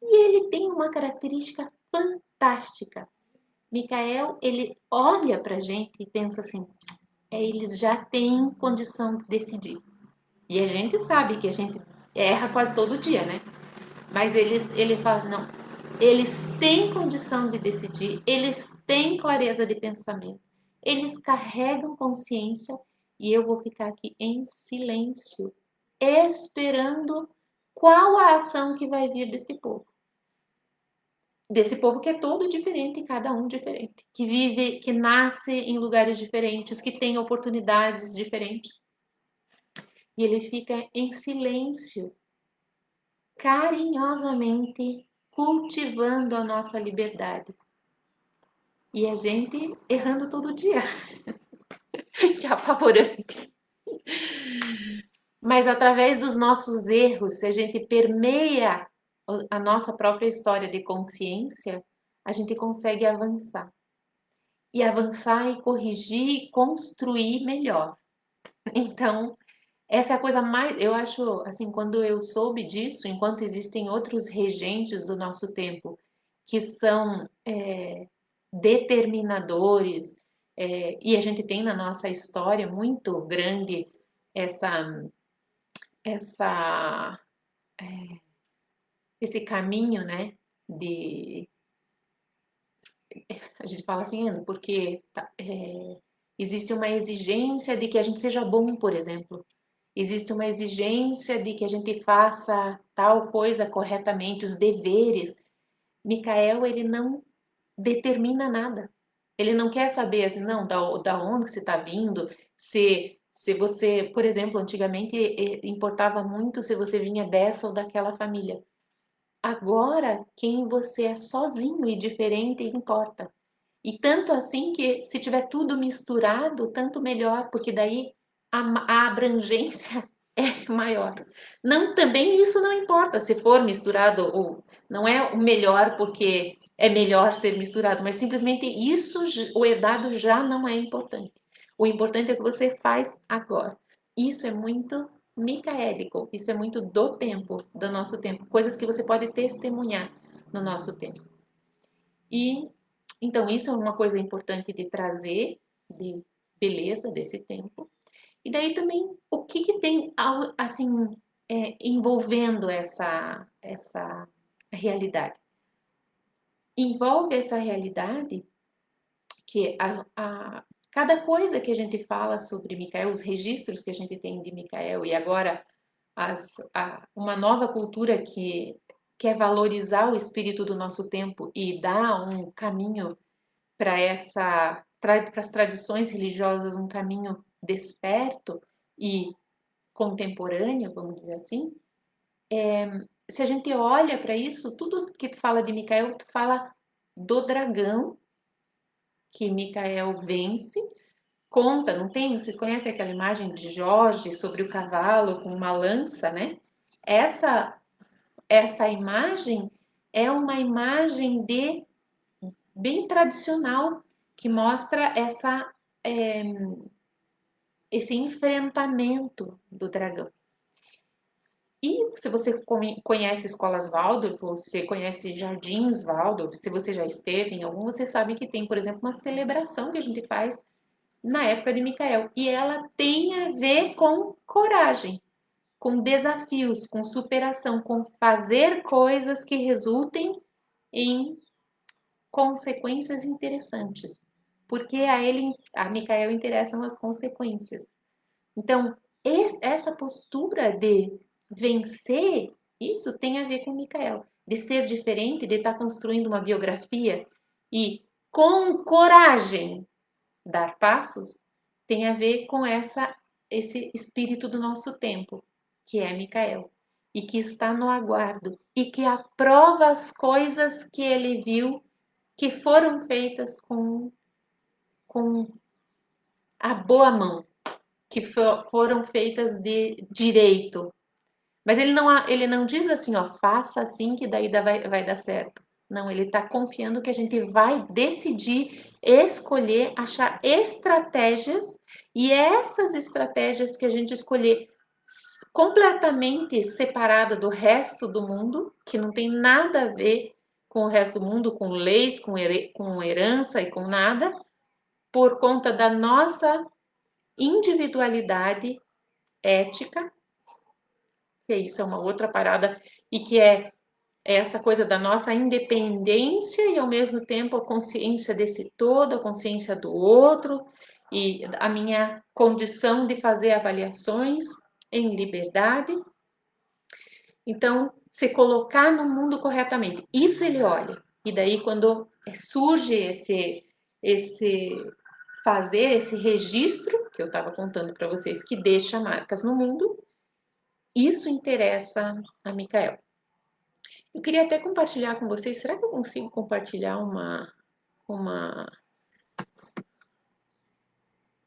E ele tem uma característica fantástica. Micael, ele olha para a gente e pensa assim: eles já têm condição de decidir. E a gente sabe que a gente erra quase todo dia, né? Mas ele fala, não, eles têm condição de decidir, eles têm clareza de pensamento, eles carregam consciência e eu vou ficar aqui em silêncio, esperando qual a ação que vai vir desse povo. Desse povo que é todo diferente, cada um diferente, que vive, que nasce em lugares diferentes, que tem oportunidades diferentes. E ele fica em silêncio, carinhosamente cultivando a nossa liberdade. E a gente errando todo dia, que é apavorante. Mas através dos nossos erros, se a gente permeia a nossa própria história de consciência, a gente consegue avançar. E avançar e corrigir e construir melhor. Então, essa é a coisa mais, eu acho, assim, quando eu soube disso, enquanto existem outros regentes do nosso tempo que são determinadores, e a gente tem na nossa história muito grande essa, essa, esse caminho, né, de, a gente fala assim, porque existe uma exigência de que a gente seja bom, por exemplo. Existe uma exigência de que a gente faça tal coisa corretamente, os deveres. Micael, ele não determina nada. Ele não quer saber assim, não, da onde você está vindo, se você, por exemplo, antigamente importava muito se você vinha dessa ou daquela família. Agora, quem você é sozinho e diferente importa. E tanto assim que se tiver tudo misturado, tanto melhor, porque daí a abrangência é maior. Não, também isso não importa se for misturado ou não é o melhor porque é melhor ser misturado, mas simplesmente isso, o herdado já não é importante. O importante é o que você faz agora. Isso é muito micaélico, isso é muito do tempo, do nosso tempo, coisas que você pode testemunhar no nosso tempo. E então isso é uma coisa importante de trazer, de beleza desse tempo. E daí também o que que tem assim envolvendo essa realidade? Envolve essa realidade que cada coisa que a gente fala sobre Micael, os registros que a gente tem de Micael e agora uma nova cultura que quer valorizar o espírito do nosso tempo e dar um caminho para as tradições religiosas, um caminho desperto e contemporâneo, vamos dizer assim. Se a gente olha para isso, tudo que tu fala de Micael, tu fala do dragão que Micael vence. Conta, não tem? Vocês conhecem aquela imagem de Jorge sobre o cavalo com uma lança, né? Essa essa imagem é uma imagem de bem tradicional que mostra esse enfrentamento do dragão. E se você conhece escolas Waldorf, você conhece jardins Waldorf, se você já esteve em algum, você sabe que tem, por exemplo, uma celebração que a gente faz na época de Micael. E ela tem a ver com coragem, com desafios, com superação, com fazer coisas que resultem em consequências interessantes. Porque a Micael interessam as consequências. Então, essa postura de vencer, isso tem a ver com Micael. De ser diferente, de estar construindo uma biografia e com coragem dar passos, tem a ver com esse espírito do nosso tempo, que é Micael, e que está no aguardo, e que aprova as coisas que ele viu que foram feitas com a boa mão, que foram feitas de direito. Mas ele não diz assim, ó, faça assim que daí vai dar certo. Não, ele está confiando que a gente vai decidir, escolher, achar estratégias, e essas estratégias que a gente escolher completamente separada do resto do mundo, que não tem nada a ver com o resto do mundo, com leis, com herança e com nada, por conta da nossa individualidade ética, que isso é uma outra parada, e que é essa coisa da nossa independência e ao mesmo tempo a consciência desse todo, a consciência do outro e a minha condição de fazer avaliações em liberdade. Então, se colocar no mundo corretamente, isso ele olha. E daí quando surge esse fazer esse registro que eu estava contando para vocês que deixa marcas no mundo, isso interessa a Micael. Eu queria até compartilhar com vocês. Será que eu consigo compartilhar uma,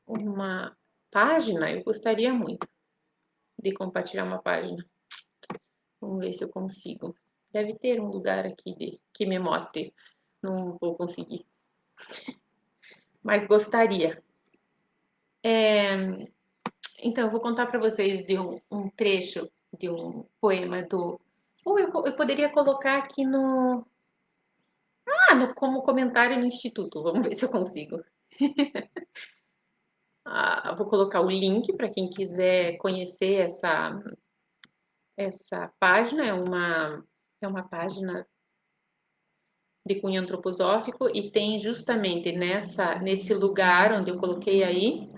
uma página? Eu gostaria muito de compartilhar uma página. Vamos ver se eu consigo. Deve ter um lugar aqui que me mostre isso. Não vou conseguir, mas gostaria. Então, eu vou contar para vocês de um trecho de um poema do. Ou eu poderia colocar aqui como comentário no Instituto. Vamos ver se eu consigo. Vou colocar o link para quem quiser conhecer essa página. É uma página de cunho antroposófico e tem justamente nesse lugar onde eu coloquei aí,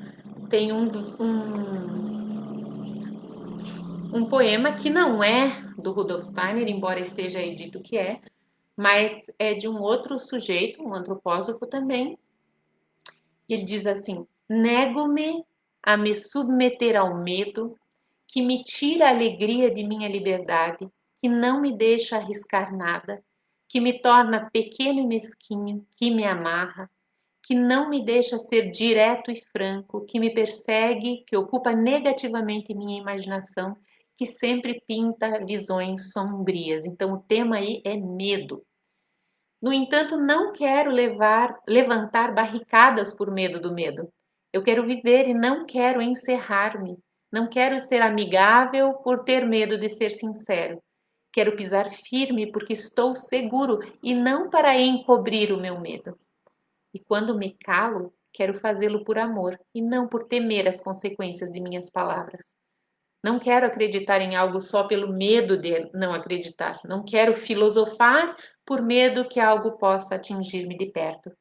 tem um poema que não é do Rudolf Steiner, embora esteja aí dito que é, mas é de um outro sujeito, um antropósofo também. Ele diz assim: nego-me a me submeter ao medo que me tira a alegria de minha liberdade, que não me deixa arriscar nada, que me torna pequeno e mesquinho, que me amarra, que não me deixa ser direto e franco, que me persegue, que ocupa negativamente minha imaginação, que sempre pinta visões sombrias. Então o tema aí é medo. No entanto, não quero levantar barricadas por medo do medo. Eu quero viver e não quero encerrar-me. Não quero ser amigável por ter medo de ser sincero. Quero pisar firme porque estou seguro e não para encobrir o meu medo. E quando me calo, quero fazê-lo por amor e não por temer as consequências de minhas palavras. Não quero acreditar em algo só pelo medo de não acreditar. Não quero filosofar por medo que algo possa atingir-me de perto.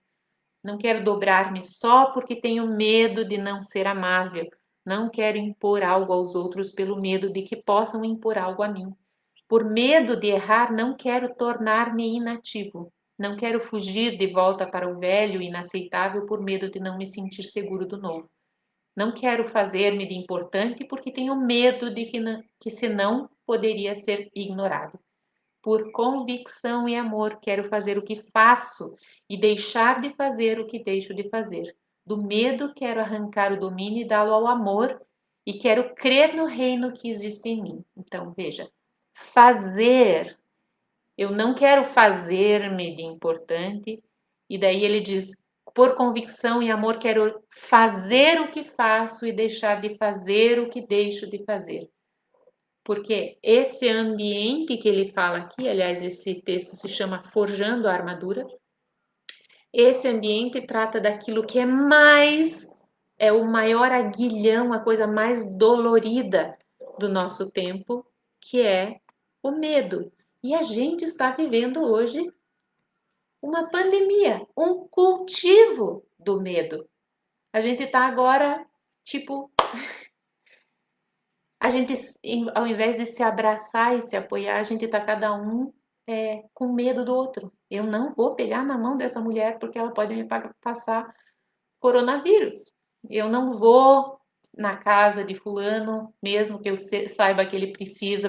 Não quero dobrar-me só porque tenho medo de não ser amável. Não quero impor algo aos outros pelo medo de que possam impor algo a mim. Por medo de errar, não quero tornar-me inativo. Não quero fugir de volta para o velho e inaceitável por medo de não me sentir seguro do novo. Não quero fazer-me de importante porque tenho medo de que senão poderia ser ignorado. Por convicção e amor, quero fazer o que faço e deixar de fazer o que deixo de fazer. Do medo, quero arrancar o domínio e dá-lo ao amor, e quero crer no reino que existe em mim. Então, veja, fazer. Eu não quero fazer-me de importante, e daí ele diz: por convicção e amor, quero fazer o que faço e deixar de fazer o que deixo de fazer. Porque esse ambiente que ele fala aqui, aliás, esse texto se chama Forjando a Armadura, esse ambiente trata daquilo que é o maior aguilhão, a coisa mais dolorida do nosso tempo, que é o medo. E a gente está vivendo hoje uma pandemia, um cultivo do medo. A gente está agora, tipo, a gente, ao invés de se abraçar e se apoiar, a gente está cada um com medo do outro. Eu não vou pegar na mão dessa mulher porque ela pode me passar coronavírus. Eu não vou na casa de fulano, mesmo que eu saiba que ele precisa,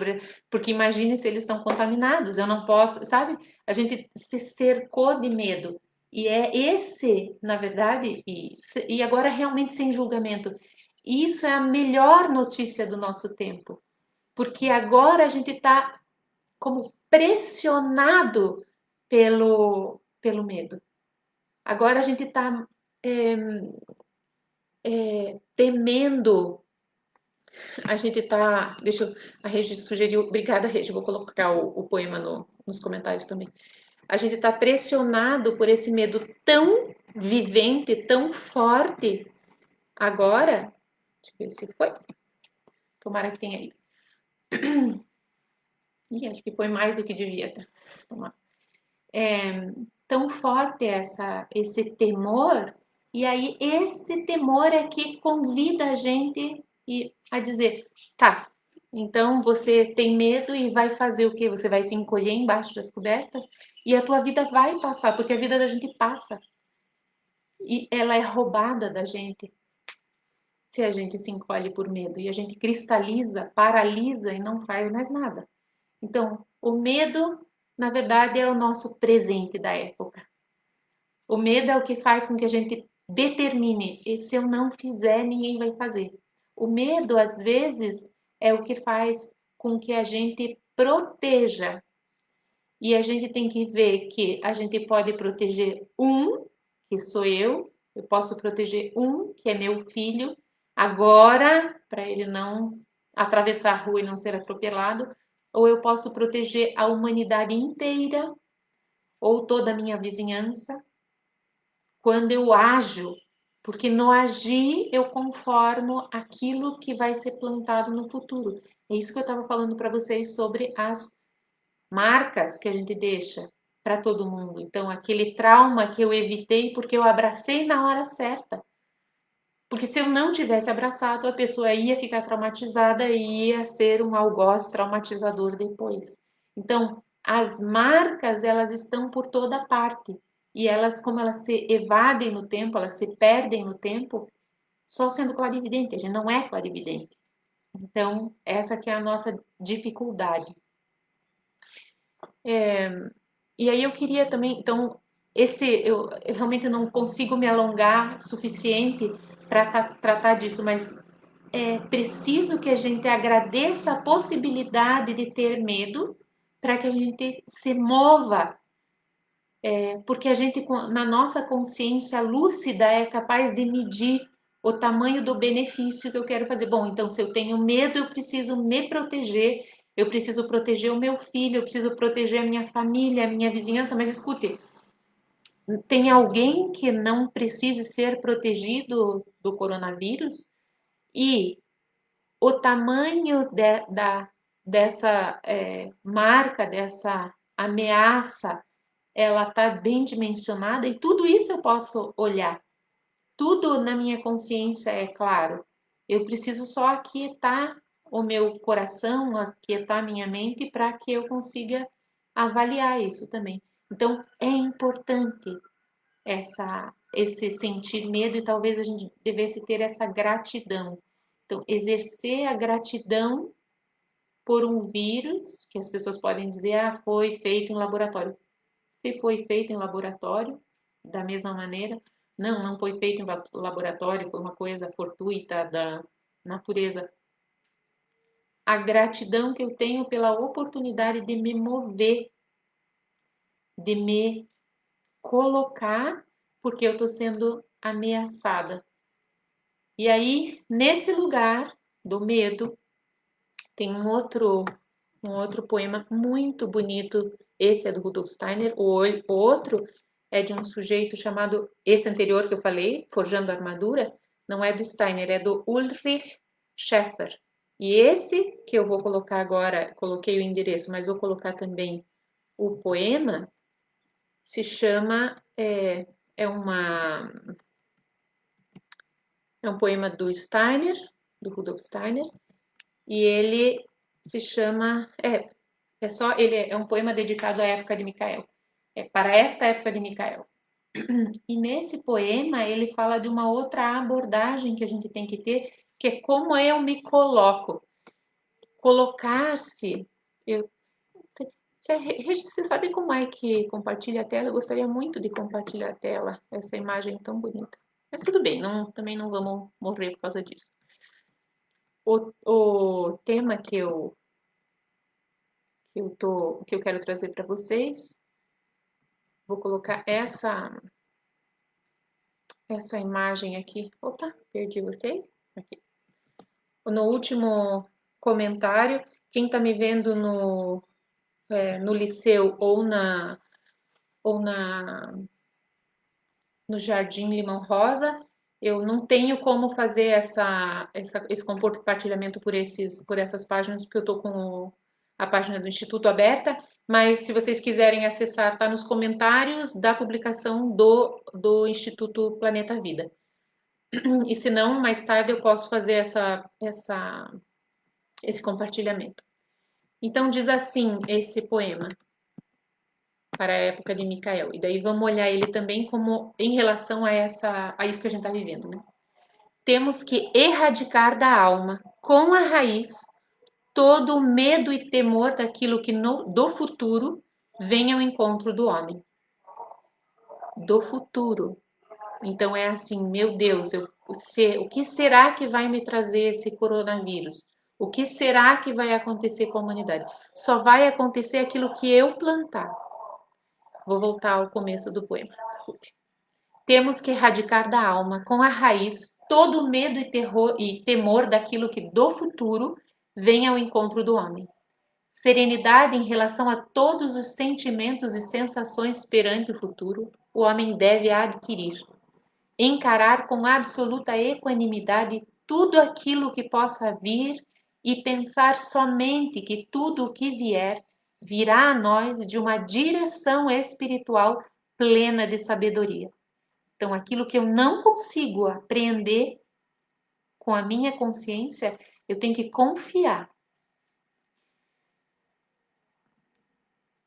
porque imagine se eles estão contaminados. Eu não posso, sabe? A gente se cercou de medo. E é esse, na verdade, e agora realmente sem julgamento. Isso é a melhor notícia do nosso tempo, porque agora a gente está como pressionado pelo medo. Agora a gente está temendo, a gente está. A Regi sugeriu. Obrigada, Regi, vou colocar o poema nos comentários também. A gente está pressionado por esse medo tão vivente, tão forte agora. Deixa eu ver se foi. Tomara que tenha ido. Ih, acho que foi mais do que devia tomar. Tão forte esse temor, e aí esse temor é que convida a gente a dizer, tá, então você tem medo e vai fazer o quê? Você vai se encolher embaixo das cobertas e a tua vida vai passar, porque a vida da gente passa e ela é roubada da gente se a gente se encolhe por medo e a gente cristaliza, paralisa e não faz mais nada. Então, o medo, na verdade, é o nosso presente da época. O medo é o que faz com que a gente determine, e se eu não fizer, ninguém vai fazer. O medo, às vezes, é o que faz com que a gente proteja. E a gente tem que ver que a gente pode proteger que sou eu posso proteger que é meu filho, agora, para ele não atravessar a rua e não ser atropelado, ou eu posso proteger a humanidade inteira, ou toda a minha vizinhança, quando eu ajo, porque no agir eu conformo aquilo que vai ser plantado no futuro. É isso que eu estava falando para vocês sobre as marcas que a gente deixa para todo mundo. Então, aquele trauma que eu evitei porque eu abracei na hora certa. Porque se eu não tivesse abraçado, a pessoa ia ficar traumatizada e ia ser um algoz traumatizador depois. Então, as marcas, elas estão por toda parte. E elas, como elas se evadem no tempo, elas se perdem no tempo, só sendo clarividente. A gente não é clarividente. Então, essa que é a nossa dificuldade. E aí eu queria também, então, eu realmente não consigo me alongar suficiente para tratar disso, mas é preciso que a gente agradeça a possibilidade de ter medo para que a gente se mova, porque a gente, na nossa consciência lúcida, é capaz de medir o tamanho do benefício que eu quero fazer. Bom, então, se eu tenho medo, eu preciso me proteger, eu preciso proteger o meu filho, eu preciso proteger a minha família, a minha vizinhança, mas escute, tem alguém que não precise ser protegido do coronavírus? E o tamanho dessa marca, dessa ameaça, ela está bem dimensionada e tudo isso eu posso olhar. Tudo na minha consciência é claro. Eu preciso só aquietar o meu coração, aquietar a minha mente para que eu consiga avaliar isso também. Então, é importante esse sentir medo e talvez a gente devesse ter essa gratidão. Então, exercer a gratidão por um vírus que as pessoas podem dizer, foi feito em laboratório. Se foi feito em laboratório, da mesma maneira, não foi feito em laboratório, foi uma coisa fortuita da natureza. A gratidão que eu tenho pela oportunidade de me mover, de me colocar porque eu estou sendo ameaçada. E aí, nesse lugar do medo, tem um outro poema muito bonito. Esse é do Rudolf Steiner. O outro é de um sujeito chamado, esse anterior que eu falei, Forjando a Armadura, não é do Steiner, é do Ulrich Schäfer. E esse que eu vou colocar agora, coloquei o endereço, mas vou colocar também o poema, se chama, é, uma, é um poema do Steiner, do Rudolf Steiner, e ele se chama, ele é um poema dedicado à época de Micael, para esta época de Micael. E nesse poema ele fala de uma outra abordagem que a gente tem que ter, que é como eu me coloco. Colocar-se, eu, você sabe como é que compartilha a tela? Eu gostaria muito de compartilhar a tela, essa imagem tão bonita. Mas tudo bem, também não vamos morrer por causa disso. O tema que eu quero trazer para vocês, vou colocar essa imagem aqui. Opa, perdi vocês. Aqui. No último comentário, quem está me vendo no Liceu ou no Jardim Limão Rosa, eu não tenho como fazer esse compartilhamento por essas páginas, porque eu estou com a página do Instituto aberta, mas se vocês quiserem acessar, está nos comentários da publicação do Instituto Planeta Vida. E se não, mais tarde eu posso fazer esse compartilhamento. Então diz assim esse poema para a época de Micael. E daí vamos olhar ele também como em relação a isso que a gente está vivendo, né? Temos que erradicar da alma, com a raiz, todo o medo e temor daquilo que do futuro vem ao encontro do homem. Do futuro. Então é assim, meu Deus, o que será que vai me trazer esse coronavírus? O que será que vai acontecer com a humanidade? Só vai acontecer aquilo que eu plantar. Vou voltar ao começo do poema, desculpe. Temos que erradicar da alma, com a raiz, todo o medo e temor daquilo que do futuro vem ao encontro do homem. Serenidade em relação a todos os sentimentos e sensações perante o futuro, o homem deve adquirir. Encarar com absoluta equanimidade tudo aquilo que possa vir e pensar somente que tudo o que vier virá a nós de uma direção espiritual plena de sabedoria. Então, aquilo que eu não consigo apreender com a minha consciência, eu tenho que confiar.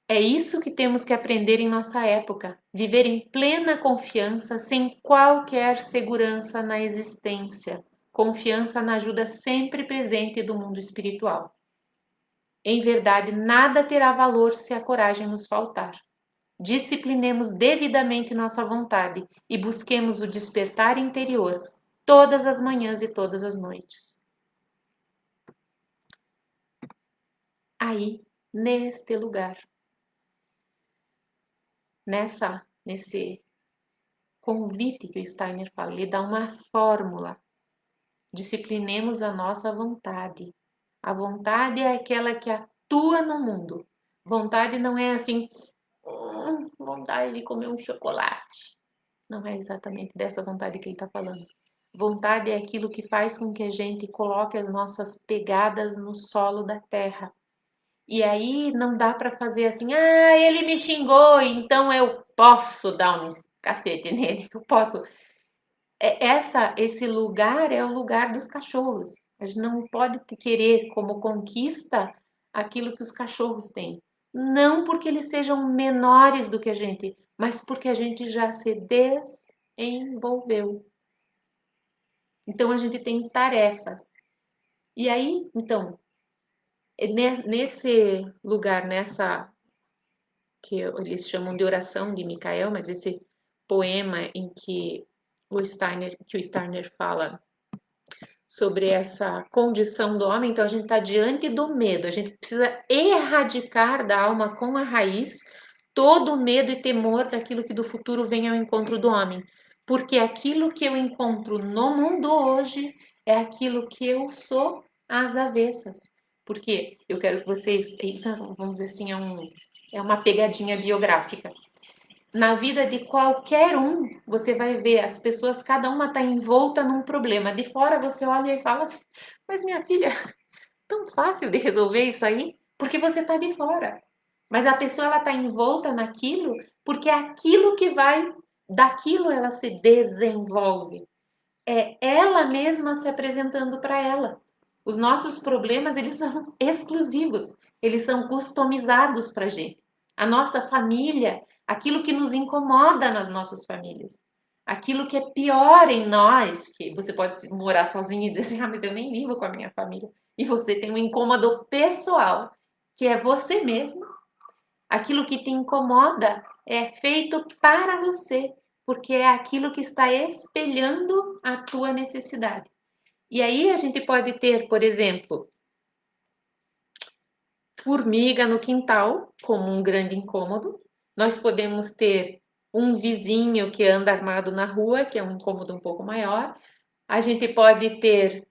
É isso que temos que aprender em nossa época, viver em plena confiança, sem qualquer segurança na existência, confiança na ajuda sempre presente do mundo espiritual. Em verdade, nada terá valor se a coragem nos faltar. Disciplinemos devidamente nossa vontade e busquemos o despertar interior todas as manhãs e todas as noites. Aí, neste lugar, nesse convite que o Steiner fala, ele dá uma fórmula. Disciplinemos a nossa vontade. A vontade é aquela que atua no mundo. Vontade não é assim, vontade de comer um chocolate. Não é exatamente dessa vontade que ele está falando. Vontade é aquilo que faz com que a gente coloque as nossas pegadas no solo da terra. E aí não dá para fazer assim, ele me xingou, então eu posso dar um cacete nele, eu posso. Esse lugar é o lugar dos cachorros. A gente não pode querer como conquista aquilo que os cachorros têm. Não porque eles sejam menores do que a gente, mas porque a gente já se desenvolveu. Então a gente tem tarefas. E aí, então, nesse lugar, que eles chamam de oração de Micael, mas esse poema em que o Steiner fala sobre essa condição do homem, então a gente está diante do medo, a gente precisa erradicar da alma com a raiz todo medo e temor daquilo que do futuro vem ao encontro do homem. Porque aquilo que eu encontro no mundo hoje é aquilo que eu sou às avessas. Porque eu quero que vocês, isso vamos dizer assim, é uma pegadinha biográfica. Na vida de qualquer um, você vai ver as pessoas, cada uma está envolta num problema. De fora você olha e fala assim, mas minha filha, tão fácil de resolver isso aí, porque você está de fora. Mas a pessoa ela está envolta naquilo porque é aquilo que vai, daquilo ela se desenvolve. É ela mesma se apresentando para ela. Os nossos problemas eles são exclusivos, eles são customizados para a gente. A nossa família, aquilo que nos incomoda nas nossas famílias, aquilo que é pior em nós, que você pode morar sozinho e dizer assim, ah, mas eu nem vivo com a minha família. E você tem um incômodo pessoal, que é você mesmo. Aquilo que te incomoda é feito para você, porque é aquilo que está espelhando a tua necessidade. E aí a gente pode ter, por exemplo, formiga no quintal, como um grande incômodo. Nós podemos ter um vizinho que anda armado na rua, que é um incômodo um pouco maior. A gente pode ter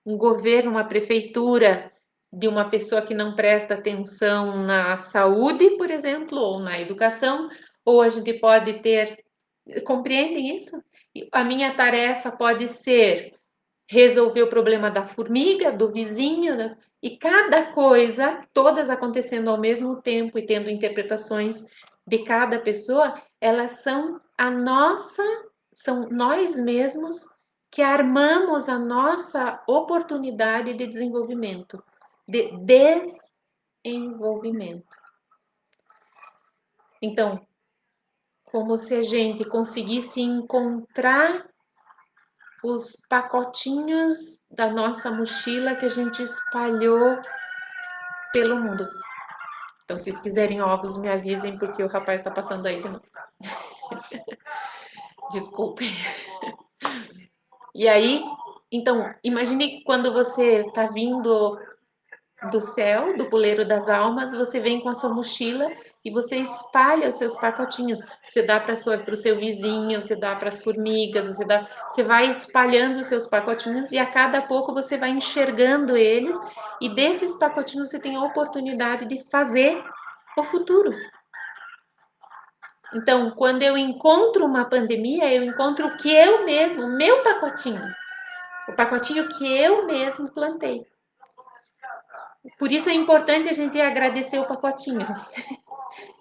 um governo, uma prefeitura de uma pessoa que não presta atenção na saúde, por exemplo, ou na educação, ou a gente pode ter. Compreendem isso? A minha tarefa pode ser resolver o problema da formiga, do vizinho, né? E cada coisa, todas acontecendo ao mesmo tempo e tendo interpretações de cada pessoa, elas são a nossa, são nós mesmos que armamos a nossa oportunidade de desenvolvimento, de desenvolvimento. Então, como se a gente conseguisse encontrar os pacotinhos da nossa mochila que a gente espalhou pelo mundo. Então, se vocês quiserem ovos, me avisem, porque o rapaz está passando aí de novo. Desculpem. E aí, então, imagine que quando você está vindo do céu, do puleiro das almas, você vem com a sua mochila e você espalha os seus pacotinhos. Você dá para o seu vizinho, você dá para as formigas, você vai espalhando os seus pacotinhos e a cada pouco você vai enxergando eles e desses pacotinhos você tem a oportunidade de fazer o futuro. Então, quando eu encontro uma pandemia, eu encontro o que eu mesmo, o meu pacotinho, o pacotinho que eu mesmo plantei. Por isso é importante a gente agradecer o pacotinho.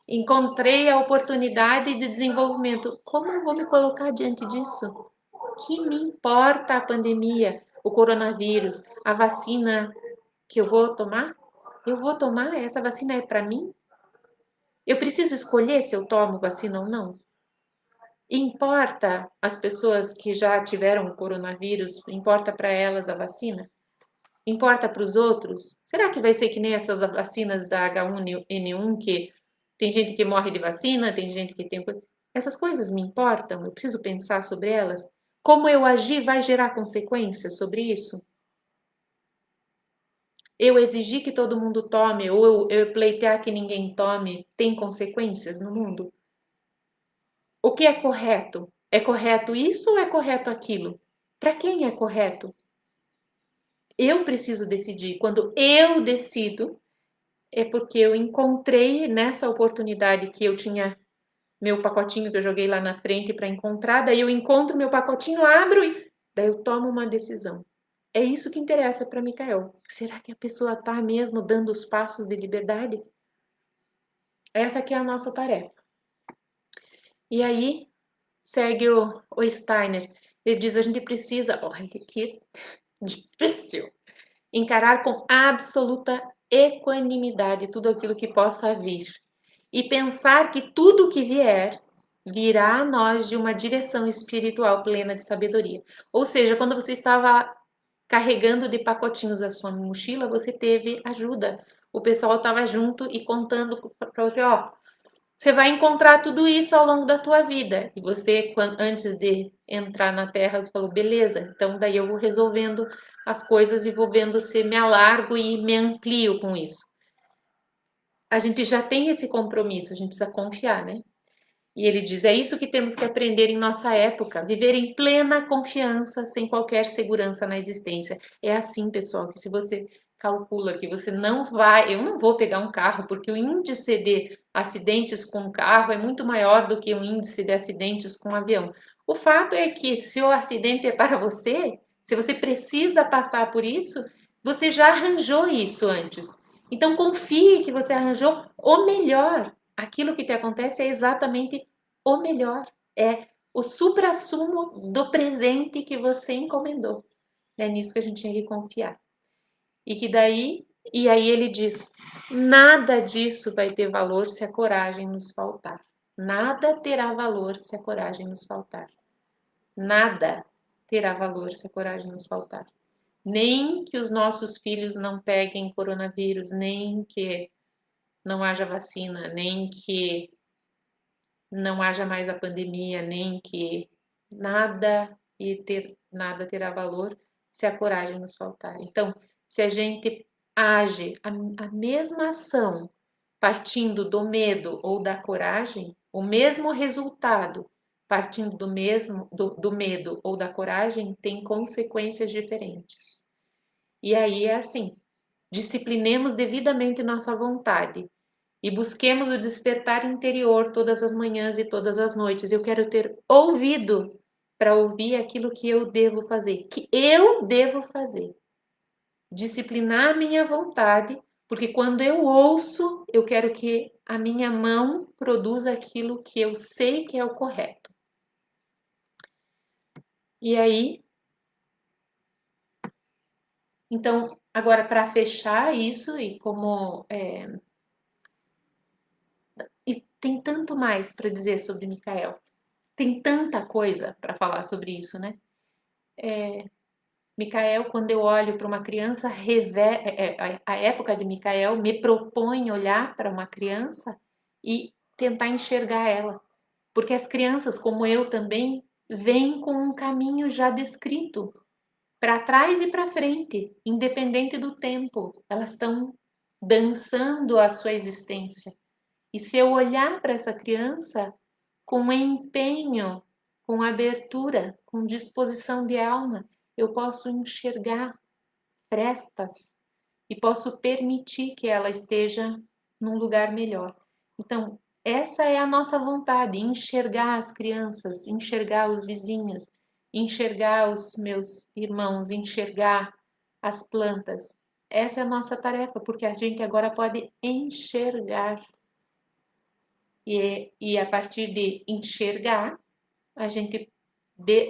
Encontrei a oportunidade de desenvolvimento. Como eu vou me colocar diante disso? Que me importa a pandemia, o coronavírus, a vacina que eu vou tomar? Eu vou tomar? Essa vacina é para mim? Eu preciso escolher se eu tomo vacina ou não? Importa as pessoas que já tiveram coronavírus? Importa para elas a vacina? Importa para os outros? Será que vai ser que nem essas vacinas da H1N1 que tem gente que morre de vacina, tem gente que tem. Essas coisas me importam? Eu preciso pensar sobre elas? Como eu agir vai gerar consequências sobre isso? Eu exigir que todo mundo tome ou eu pleitear que ninguém tome tem consequências no mundo? O que é correto? É correto isso ou é correto aquilo? Para quem é correto? Eu preciso decidir. Quando eu decido, é porque eu encontrei nessa oportunidade que eu tinha meu pacotinho que eu joguei lá na frente para encontrar, daí eu encontro meu pacotinho, abro e daí eu tomo uma decisão. É isso que interessa para Micael. Será que a pessoa está mesmo dando os passos de liberdade? Essa que é a nossa tarefa. E aí segue o Steiner. Ele diz: a gente precisa, olha que difícil, encarar com absoluta equanimidade tudo aquilo que possa vir e pensar que tudo que vier virá a nós de uma direção espiritual plena de sabedoria. Ou seja, quando você estava carregando de pacotinhos a sua mochila, você teve ajuda. O pessoal estava junto e contando para você, ó, você vai encontrar tudo isso ao longo da tua vida. E você, antes de entrar na Terra, você falou, beleza, então daí eu vou resolvendo as coisas e vou vendo se me alargo e me amplio com isso. a gente já tem esse compromisso, a gente precisa confiar, né? E ele diz: é isso que temos que aprender em nossa época, viver em plena confiança, sem qualquer segurança na existência. É assim, pessoal, que se você calcula que você não vai, eu não vou pegar um carro, porque o índice de acidentes com carro é muito maior do que o índice de acidentes com avião. O fato é que se o acidente é para você, se você precisa passar por isso, você já arranjou isso antes. Então confie que você arranjou o melhor. Aquilo que te acontece é exatamente o melhor. É o suprassumo do presente que você encomendou. É nisso que a gente tem que confiar. E que daí, e aí ele diz: nada disso vai ter valor se a coragem nos faltar. Nada terá valor se a coragem nos faltar. Nada terá valor se a coragem nos faltar. Nem que os nossos filhos não peguem coronavírus, nem que não haja vacina, nem que não haja mais a pandemia, nem que nada terá valor se a coragem nos faltar. Então, se a gente age a mesma ação partindo do medo ou da coragem, o mesmo resultado partindo do medo ou da coragem tem consequências diferentes. E aí é assim: disciplinemos devidamente nossa vontade e busquemos o despertar interior todas as manhãs e todas as noites. Eu quero ter ouvido para ouvir aquilo que eu devo fazer, que eu devo fazer. Disciplinar a minha vontade, porque quando eu ouço, eu quero que a minha mão produza aquilo que eu sei que é o correto. E aí, então, agora para fechar isso, e como e tem tanto mais para dizer sobre Micael. Tem tanta coisa para falar sobre isso, né? Micael, quando eu olho para uma criança, a época de Micael me propõe olhar para uma criança e tentar enxergar ela. Porque as crianças, como eu também, vêm com um caminho já descrito, para trás e para frente, independente do tempo. Elas estão dançando a sua existência. E se eu olhar para essa criança com empenho, com abertura, com disposição de alma, eu posso enxergar frestas e posso permitir que ela esteja num lugar melhor. Então, essa é a nossa vontade: enxergar as crianças, enxergar os vizinhos, enxergar os meus irmãos, enxergar as plantas. Essa é a nossa tarefa, porque a gente agora pode enxergar. E a partir de enxergar, a gente,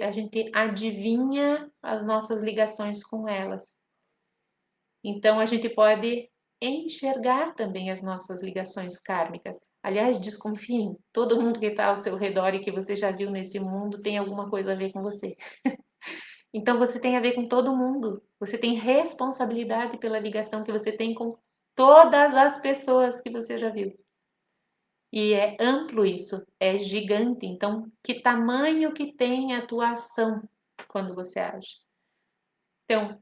a gente adivinha as nossas ligações com elas. Então, a gente pode enxergar também as nossas ligações kármicas. Aliás, desconfiem, todo mundo que está ao seu redor e que você já viu nesse mundo tem alguma coisa a ver com você. Então, você tem a ver com todo mundo. Você tem responsabilidade pela ligação que você tem com todas as pessoas que você já viu. E é amplo isso, é gigante. Então, que tamanho que tem a tua ação quando você age? Então,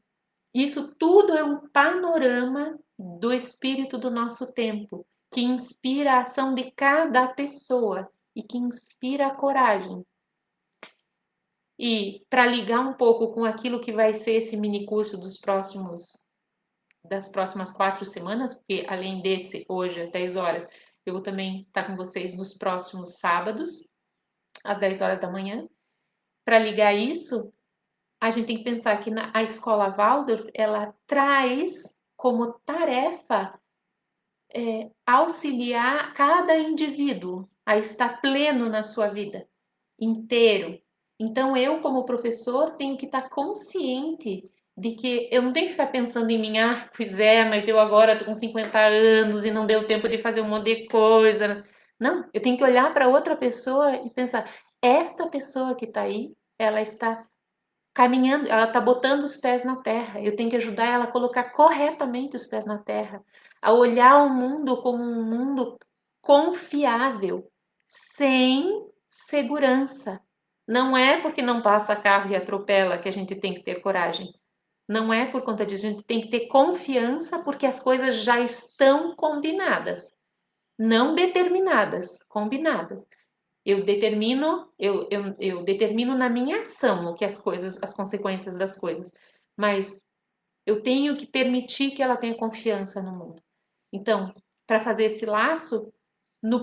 isso tudo é um panorama do espírito do nosso tempo, que inspira a ação de cada pessoa e que inspira a coragem. E para ligar um pouco com aquilo que vai ser esse mini curso das próximas 4 semanas, porque além desse, hoje, às 10 horas, eu vou também estar com vocês nos próximos sábados, às 10 horas da manhã. Para ligar isso, a gente tem que pensar que a escola Waldorf, ela traz como tarefa auxiliar cada indivíduo a estar pleno na sua vida, inteiro. Então, eu, como professor, tenho que estar consciente de que eu não tenho que ficar pensando em mim, pois é, mas eu agora estou com 50 anos e não deu tempo de fazer um monte de coisa. Não, eu tenho que olhar para outra pessoa e pensar, esta pessoa que está aí, ela está caminhando, ela está botando os pés na terra. Eu tenho que ajudar ela a colocar corretamente os pés na terra, a olhar o mundo como um mundo confiável, sem segurança. Não é porque não passa carro e atropela que a gente tem que ter coragem. Não é por conta disso, a gente tem que ter confiança porque as coisas já estão combinadas. não determinadas, combinadas. Eu determino na minha ação o que as coisas, as consequências das coisas, mas eu tenho que permitir que ela tenha confiança no mundo. Então, para fazer esse laço, na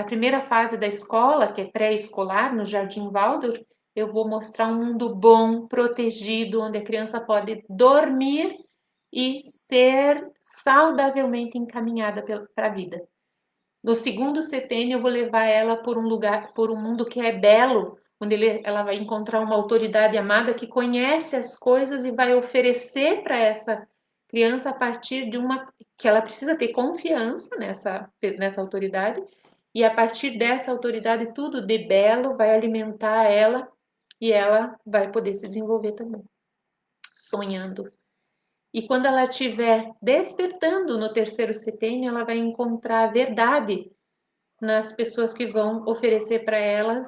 primeira fase da escola, que é pré-escolar, no Jardim Waldorf, eu vou mostrar um mundo bom, protegido, onde a criança pode dormir e ser saudavelmente encaminhada para a vida. No segundo setênio, eu vou levar ela por um lugar, por um mundo que é belo, onde ela vai encontrar uma autoridade amada que conhece as coisas e vai oferecer para essa criança a partir de uma que ela precisa ter confiança nessa autoridade e a partir dessa autoridade tudo de belo vai alimentar ela e ela vai poder se desenvolver também, sonhando. E quando ela estiver despertando no terceiro setênio, ela vai encontrar a verdade nas pessoas que vão oferecer para ela,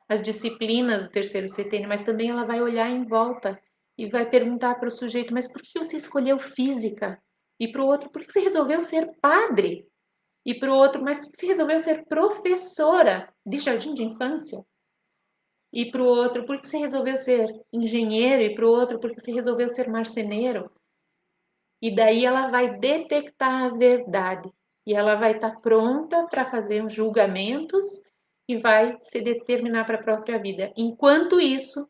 as disciplinas do terceiro setênio, mas também ela vai olhar em volta e vai perguntar para o sujeito: mas por que você escolheu física? E para o outro: por que você resolveu ser padre? E para o outro: mas por que você resolveu ser professora de jardim de infância? E para o outro: por que você resolveu ser engenheiro? E para o outro: por que você resolveu ser marceneiro? E daí ela vai detectar a verdade e ela vai estar pronta para fazer os julgamentos e vai se determinar para a própria vida. Enquanto isso,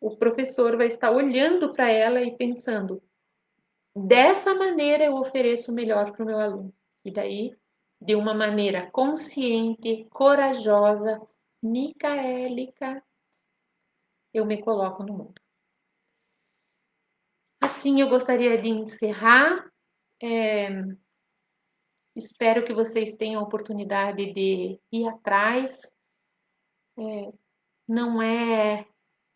o professor vai estar olhando para ela e pensando: dessa maneira eu ofereço o melhor para o meu aluno. E daí, de uma maneira consciente, corajosa, micaélica, eu me coloco no mundo. Assim eu gostaria de encerrar. É, Espero que vocês tenham a oportunidade de ir atrás. Não é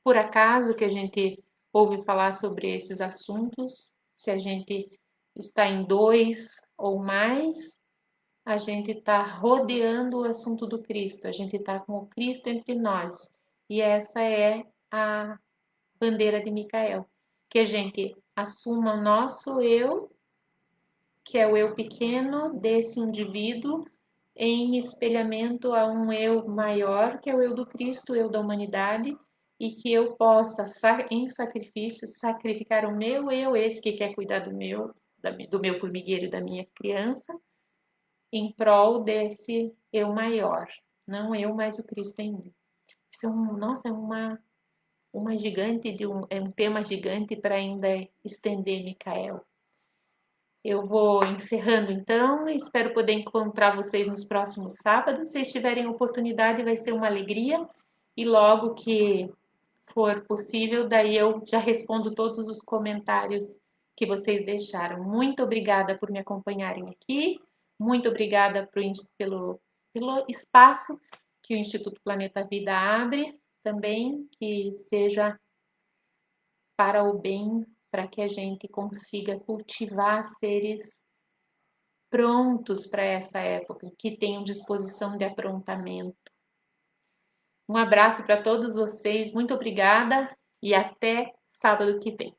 por acaso que a gente ouve falar sobre esses assuntos. Se a gente está em dois ou mais, a gente está rodeando o assunto do Cristo, a gente está com o Cristo entre nós. E essa é a bandeira de Micael, que a gente assuma o nosso eu, que é o eu pequeno desse indivíduo, em espelhamento a um eu maior, que é o eu do Cristo, o eu da humanidade, e que eu possa, em sacrifício, sacrificar o meu eu, esse que quer cuidar do meu formigueiro e da minha criança, em prol desse eu maior, não eu, mas o Cristo em mim. Isso nossa, uma gigante é um tema gigante para ainda estender, Micael. Eu vou encerrando então, espero poder encontrar vocês nos próximos sábados. Se tiverem oportunidade, vai ser uma alegria. E logo que for possível, daí eu já respondo todos os comentários que vocês deixaram. Muito obrigada por me acompanharem aqui. Muito obrigada pelo espaço que o Instituto Planeta Vida abre também, que seja para o bem, para que a gente consiga cultivar seres prontos para essa época, que tenham disposição de aprontamento. Um abraço para todos vocês, muito obrigada e até sábado que vem.